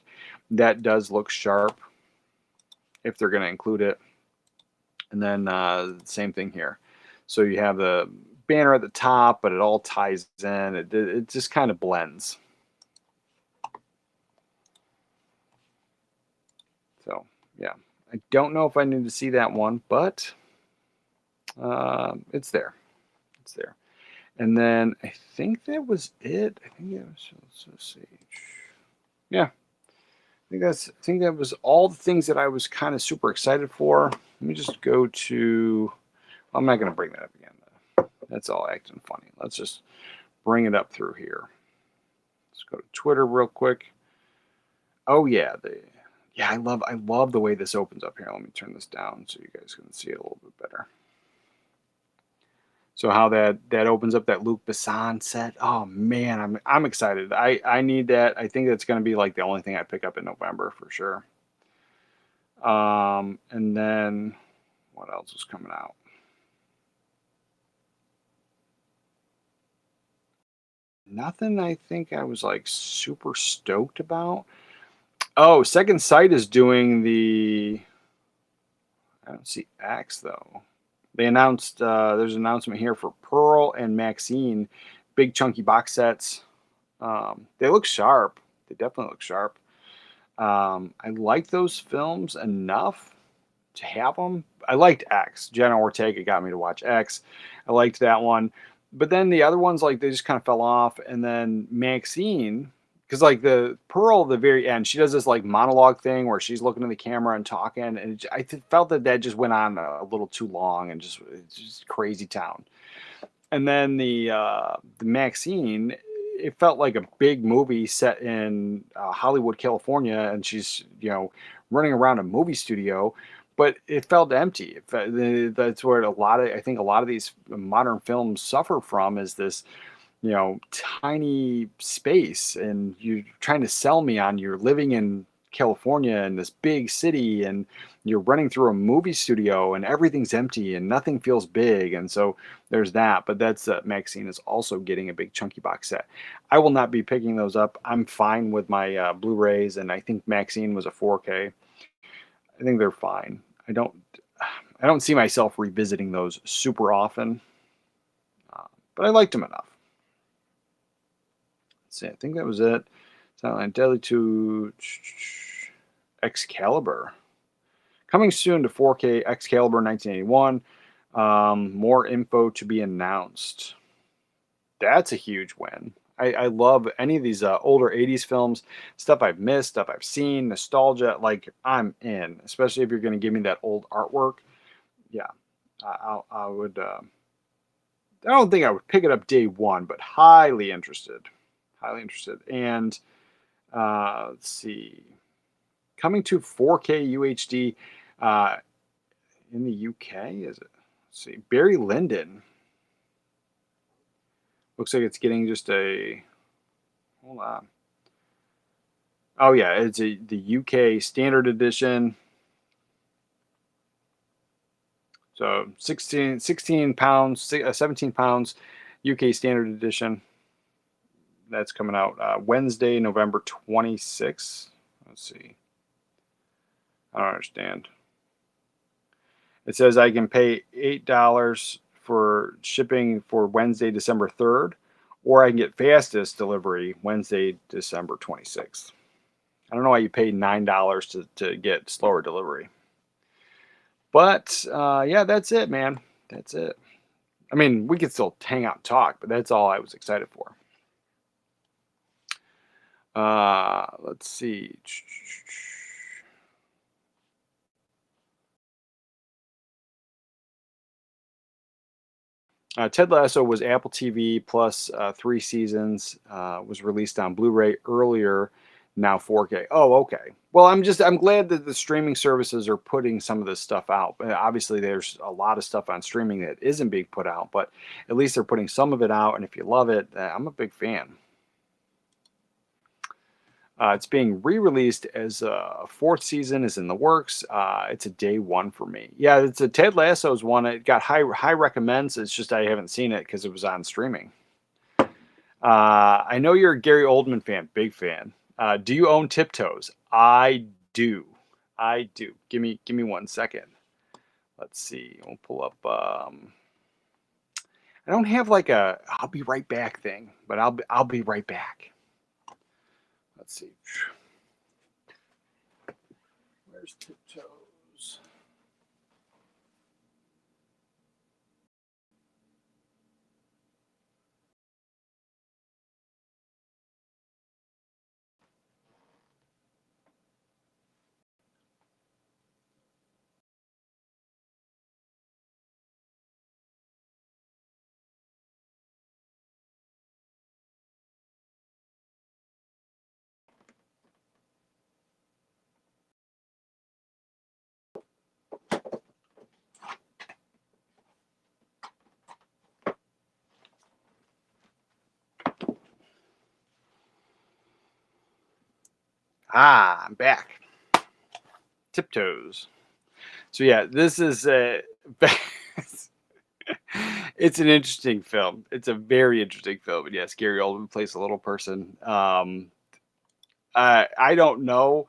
That does look sharp if they're going to include it. And then same thing here. So you have the banner at the top, but it all ties in. It just kind of blends. So yeah, I don't know if I need to see that one, but it's there. It's there. And then I think that was it. I think that was, let's see. Yeah. I think that was all the things that I was kind of super excited for. Let me just go to, I'm not going to bring that up again. That's all acting funny. Let's just bring it up through here. Let's go to Twitter real quick. Oh yeah. I love the way this opens up here. Let me turn this down so you guys can see it a little bit better. So how that opens up that Luc Besson set. Oh man, I'm excited. I need that. I think that's going to be like the only thing I pick up in November for sure. And then what else is coming out? Nothing I think I was like super stoked about. Oh, Second Sight is doing the, I don't see Axe though. They announced, there's an announcement here for Pearl and Maxine, big chunky box sets. They look sharp. They definitely look sharp. I like those films enough to have them. I liked X. Jenna Ortega got me to watch X. I liked that one. But then the other ones, like, they just kind of fell off. And then Maxine, because like the Pearl at the very end, she does this like monologue thing where she's looking at the camera and talking. And felt that just went on a little too long and it's just crazy town. And then the Maxine, it felt like a big movie set in Hollywood, California, and she's running around a movie studio, but it felt empty. That's where I think a lot of these modern films suffer from, is this tiny space, and you're trying to sell me on you're living in California in this big city, and you're running through a movie studio and everything's empty and nothing feels big. And so there's that. But that's Maxine is also getting a big chunky box set. I will not be picking those up. I'm fine with my Blu-rays, and I think Maxine was a 4K. I think they're fine. I don't see myself revisiting those super often, but I liked them enough. Let's see, I think that was it. Silent Deadly 2 Excalibur. Coming soon to 4K, Excalibur 1981. More info to be announced. That's a huge win. I love any of these older 80s films, stuff I've missed, stuff I've seen, nostalgia. Like, I'm in, especially if you're going to give me that old artwork. Yeah, I would. I don't think I would pick it up day one, but highly interested. Highly interested. And let's see. Coming to 4K UHD in the UK, is it? Let's see. Barry Lyndon. Looks like it's getting just a. Hold on. Oh yeah, it's the UK standard edition. So 16 pounds, 17 pounds, UK standard edition. That's coming out Wednesday, November 26th. Let's see. I don't understand. It says I can pay $8 for shipping for Wednesday, December 3rd, or I can get fastest delivery Wednesday, December 26th. I don't know why you pay $9 to get slower delivery. But yeah, that's it, man. That's it. I mean, we could still hang out and talk, but that's all I was excited for. Let's see. Ted Lasso was Apple TV plus 3 seasons. Was released on Blu-ray earlier. Now 4K. Oh, okay. Well, I'm glad that the streaming services are putting some of this stuff out. Obviously, there's a lot of stuff on streaming that isn't being put out, but at least they're putting some of it out. And if you love it, I'm a big fan. It's being re-released as a 4th season is in the works. It's a day one for me. Yeah, it's a Ted Lasso's one. It got high recommends. It's just I haven't seen it because it was on streaming. I know you're a Gary Oldman fan, big fan. Do you own Tiptoes? I do. I do. Give me 1 second. Let's see. We'll pull up. I don't have like a I'll be right back thing, but I'll be right back. Let's see. Where's Tiptoes? I'm back. Tiptoes. So yeah, this is it's an interesting film. It's a very interesting film. And yes, Gary Oldman plays a little person. I don't know.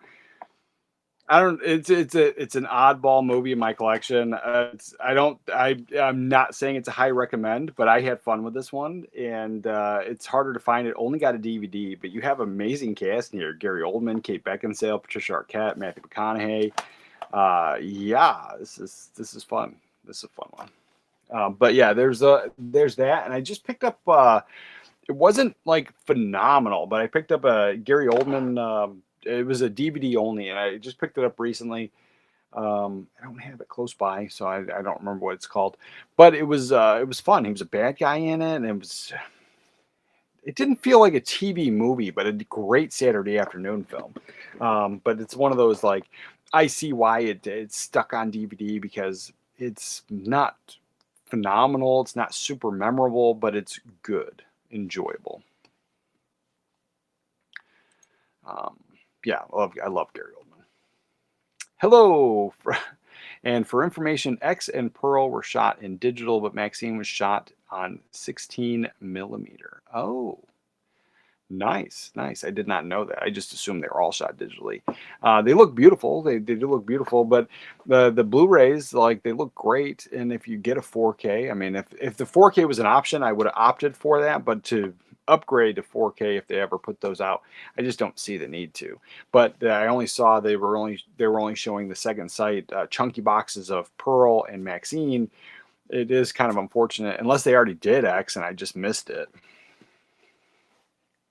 I don't. It's an oddball movie in my collection. I'm not saying it's a high recommend, but I had fun with this one, and it's harder to find. It only got a DVD, but you have amazing cast in here: Gary Oldman, Kate Beckinsale, Patricia Arquette, Matthew McConaughey. Yeah, this is fun. This is a fun one. But yeah, there's that, and I just picked up. It wasn't like phenomenal, but I picked up a Gary Oldman. It was a DVD only, and I just picked it up recently. I don't have it close by, so I don't remember what it's called. But it was fun. He was a bad guy in it, and it didn't feel like a TV movie, but a great Saturday afternoon film. But it's one of those like I see why it's stuck on DVD because it's not phenomenal. It's not super memorable, but it's good, enjoyable. Um, yeah, I love Gary Oldman. Hello, and for information, X and Pearl were shot in digital, but Maxine was shot on 16 millimeter. Oh, nice, nice. I did not know that. I just assumed they were all shot digitally. They look beautiful. They do look beautiful, but the Blu-rays, like, they look great. And if you get a 4K, I mean, if the 4K was an option, I would have opted for that. But to upgrade to 4K, if they ever put those out, I just don't see the need to. But I only saw they were only showing the second sight chunky boxes of Pearl and Maxine. It is kind of unfortunate, unless they already did X and I just missed it.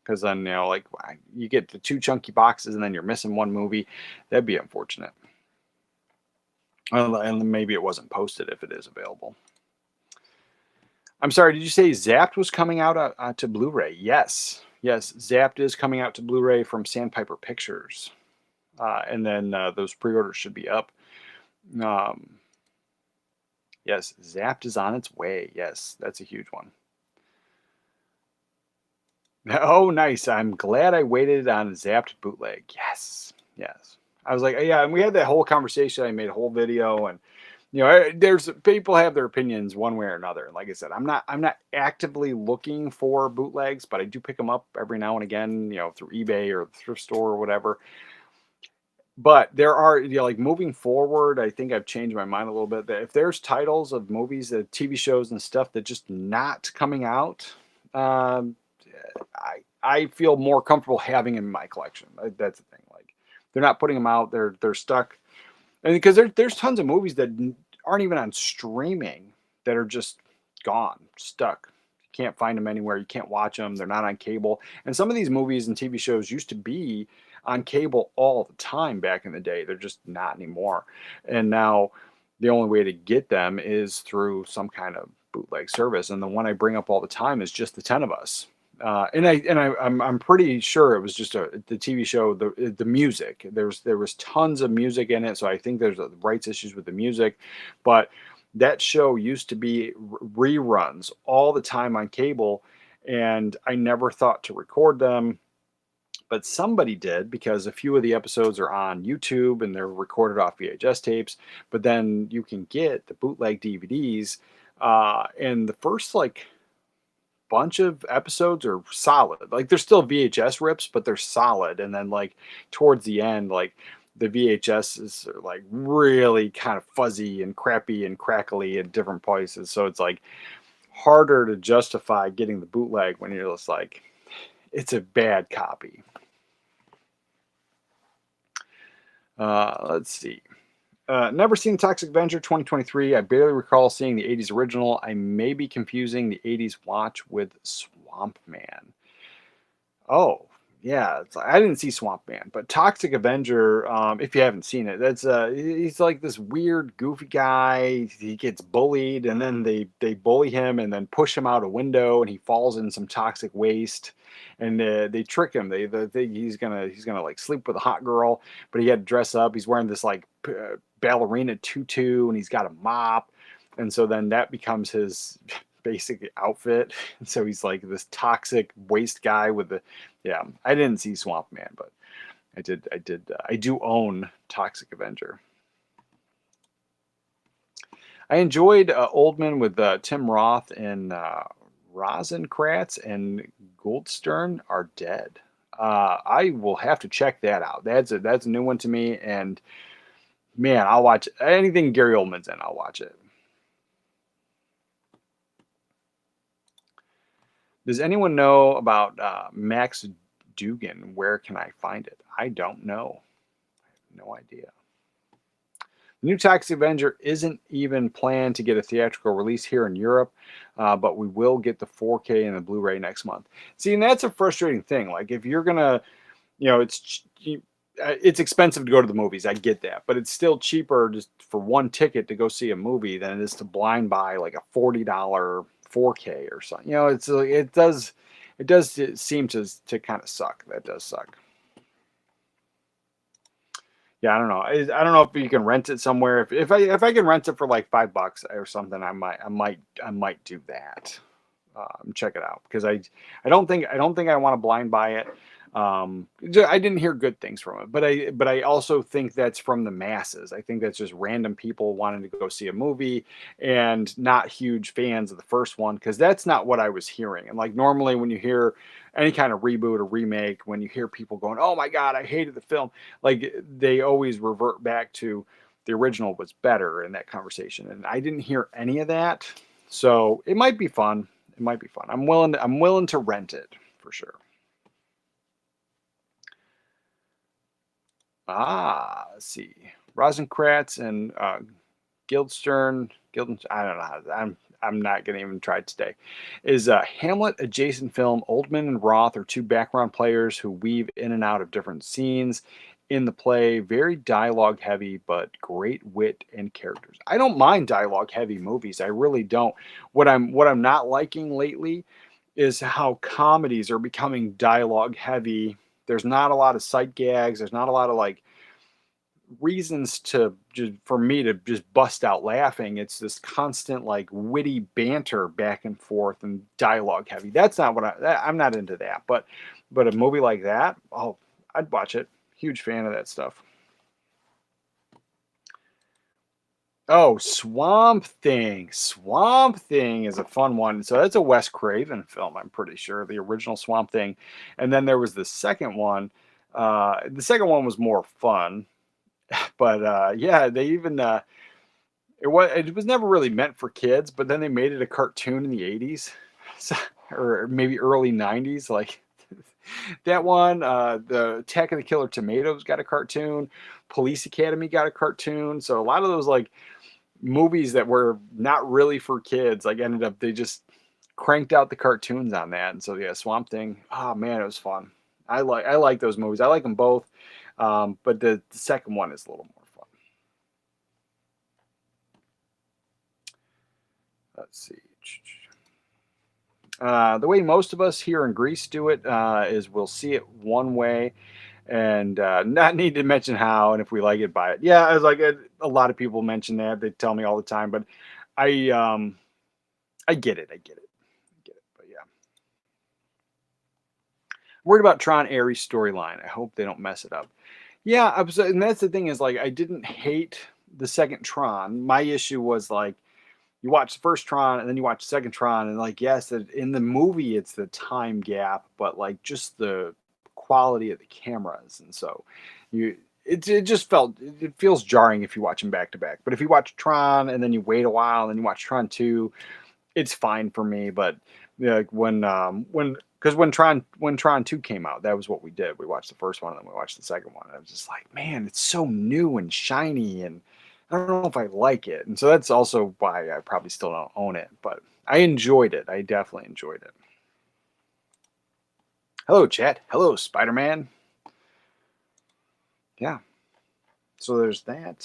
Because then, you know, like you get the two chunky boxes and then you're missing one movie. That'd be unfortunate. And maybe it wasn't posted if it is available. I'm sorry, did you say Zapped was coming out to Blu-ray? Yes. Yes, Zapped is coming out to Blu-ray from Sandpiper Pictures. And then those pre-orders should be up. Yes, Zapped is on its way. Yes, that's a huge one. Oh, nice. I'm glad I waited on Zapped bootleg. Yes. Yes. I was like, yeah, and we had that whole conversation. I made a whole video, and you know, there's people have their opinions one way or another. Like I said, I'm not actively looking for bootlegs, but I do pick them up every now and again, you know, through eBay or the thrift store or whatever. But there are, you know, like moving forward, I think I've changed my mind a little bit that if there's titles of movies, TV shows and stuff that just not coming out, um, I feel more comfortable having in my collection. That's the thing. Like they're not putting them out. They're stuck. And because there's tons of movies that aren't even on streaming that are just gone, stuck. You can't find them anywhere. You can't watch them. They're not on cable. And some of these movies and TV shows used to be on cable all the time back in the day. They're just not anymore. And now the only way to get them is through some kind of bootleg service. And the one I bring up all the time is Just the 10 of Us. I'm pretty sure it was just the TV show, the music. There was tons of music in it, so I think there's rights issues with the music, but that show used to be reruns all the time on cable, and I never thought to record them, but somebody did because a few of the episodes are on YouTube and they're recorded off VHS tapes. But then you can get the bootleg DVDs, and the first like bunch of episodes are solid. Like there's still VHS rips, but they're solid. And then like towards the end, like the VHS are like really kind of fuzzy and crappy and crackly at different places. So it's like harder to justify getting the bootleg when you're just like, it's a bad copy. Let's see. Never seen Toxic Avenger 2023. I barely recall seeing the 80s original. I may be confusing the 80s watch with Swamp Man. Oh, yeah. I didn't see Swamp Man, but Toxic Avenger, if you haven't seen it, that's he's like this weird, goofy guy. He gets bullied, and then they bully him and then push him out a window, and he falls in some toxic waste. And they trick him. They think he's gonna like sleep with a hot girl, but he had to dress up. He's wearing this like ballerina tutu, and he's got a mop, and so then that becomes his basic outfit. And so he's like this toxic waste guy with the yeah. I didn't see Swamp Man, but I do own Toxic Avenger. I enjoyed Oldman with Tim Roth and Rosencrantz and Goldstern are dead. I will have to check that out. That's a new one to me, and man, I'll watch anything Gary Oldman's in. I'll watch it. Does anyone know about Max Dugan? Where can I find it? I don't know. I have no idea. The new Toxic Avenger isn't even planned to get a theatrical release here in Europe, but we will get the 4K and the Blu-ray next month. See, and that's a frustrating thing. Like, if you're gonna, it's expensive to go to the movies. I get that, but it's still cheaper just for one ticket to go see a movie than it is to blind buy like a $40 4K or something. It's it does seem to kind of suck. That does suck. Yeah, I don't know. I don't know if you can rent it somewhere. If I can rent it for like $5 or something, I might do that. Check it out, because I don't think I want to blind buy it. I didn't hear good things from it, but I also think that's from the masses. I think that's just random people wanting to go see a movie and not huge fans of the first one, because that's not what I was hearing. And like, normally when you hear any kind of reboot or remake, when you hear people going, "Oh my God, I hated the film," like, they always revert back to the original was better in that conversation. And I didn't hear any of that, so it might be fun. It might be fun. I'm willing to rent it for sure. Let's see. Rosencrantz and Guildenstern. I don't know. I'm not going to even try today. Is a Hamlet adjacent film. Oldman and Roth are two background players who weave in and out of different scenes in the play. Very dialogue heavy, but great wit and characters. I don't mind dialogue heavy movies. I really don't. What I'm not liking lately is how comedies are becoming dialogue heavy. There's not a lot of sight gags. There's not a lot of like reasons for me to just bust out laughing. It's this constant like witty banter back and forth and dialogue heavy. That's not what I'm not into that. But a movie like that, oh, I'd watch it. Huge fan of that stuff. Oh, Swamp Thing. Swamp Thing is a fun one. So that's a Wes Craven film, I'm pretty sure, the original Swamp Thing. And then there was the second one. The second one was more fun, but yeah, they even it was never really meant for kids, but then they made it a cartoon in the 80s, or maybe early 90s, like that one. The Attack of the Killer Tomatoes got a cartoon. Police Academy got a cartoon. So a lot of those like movies that were not really for kids, like, they just cranked out the cartoons on that. And so yeah, Swamp Thing, oh man, it was fun. I like those movies. I like them both, but the second one is a little more fun. Let's see. The way most of us here in Greece do it is we'll see it one way and not need to mention how, and if we like it, buy it. Yeah, I was like, a lot of people mention that. They tell me all the time, but I get it. But yeah, worried about Tron Ares storyline. I hope they don't mess it up. Yeah, and that's the thing, is like, I didn't hate the second Tron. My issue was like, you watch the first Tron and then you watch the second Tron, and like, yes, in the movie it's the time gap, but like just the quality of the cameras, and so it feels jarring if you watch them back to back. But if you watch Tron and then you wait a while and then you watch Tron 2, it's fine for me. But like when Tron 2 came out, that was what we did. We watched the first one and then we watched the second one. And I was just like, man, it's so new and shiny, and I don't know if I like it. And so that's also why I probably still don't own it. But I enjoyed it. I definitely enjoyed it. Hello, chat. Hello, Spider-Man. Yeah. So there's that.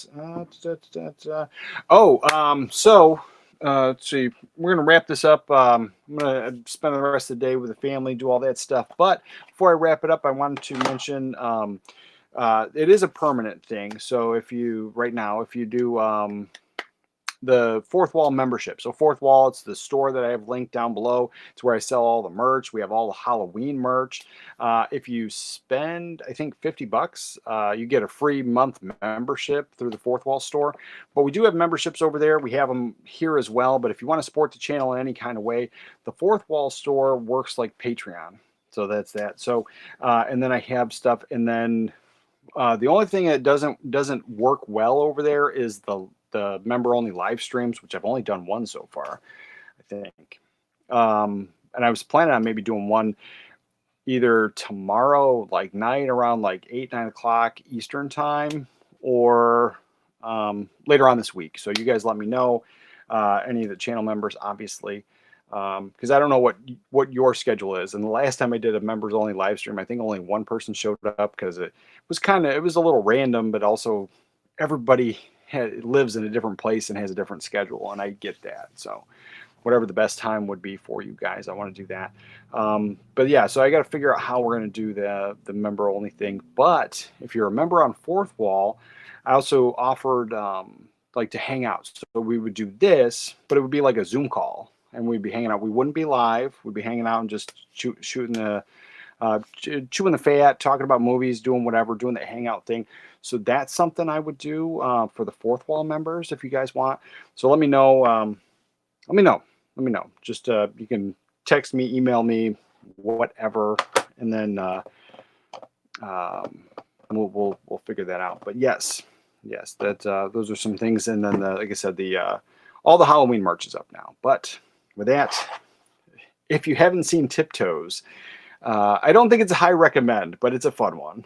So let's see. We're gonna wrap this up. I'm gonna spend the rest of the day with the family, do all that stuff. But before I wrap it up, I wanted to mention it is a permanent thing. So if you do the Fourth Wall membership. So Fourth Wall, it's the store that I have linked down below. It's where I sell all the merch. We have all the Halloween merch. If you spend, I think, $50, you get a free month membership through the Fourth Wall store. But we do have memberships over there. We have them here as well. But if you want to support the channel in any kind of way, the Fourth Wall store works like Patreon. So that's that. So and then I have stuff, and then the only thing that doesn't work well over there is the member only live streams, which I've only done one so far, I think. And I was planning on maybe doing one either tomorrow, like night around like 8, 9 o'clock Eastern time, or later on this week. So you guys let me know, any of the channel members, obviously, because I don't know what your schedule is. And the last time I did a members only live stream, I think only one person showed up because it was a little random, but also everybody lives in a different place and has a different schedule, and I get that. So whatever the best time would be for you guys, I want to do that. But yeah, so I got to figure out how we're going to do the member only thing. But if you're a member on Fourth Wall, I also offered like to hang out. So we would do this, but it would be like a Zoom call, and we'd be hanging out. We wouldn't be live. We'd be hanging out and just shooting the chewing the fat, talking about movies, doing whatever, doing the hangout thing. So that's something I would do for the Fourth Wall members if you guys want. So let me know. Let me know. Just you can text me, email me, whatever, and then we'll figure that out. But yes, that those are some things. And then like I said, all the Halloween merch is up now. But with that, if you haven't seen Tiptoes, I don't think it's a high recommend, but it's a fun one.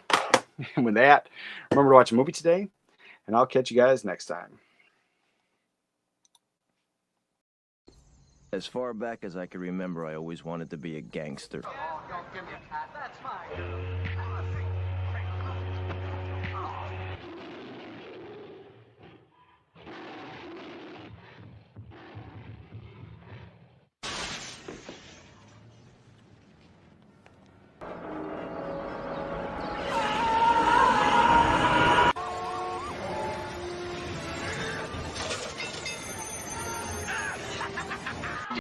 And with that, remember to watch a movie today, and I'll catch you guys next time. As far back as I can remember, I always wanted to be a gangster. Oh, don't give me a cat. That's mine.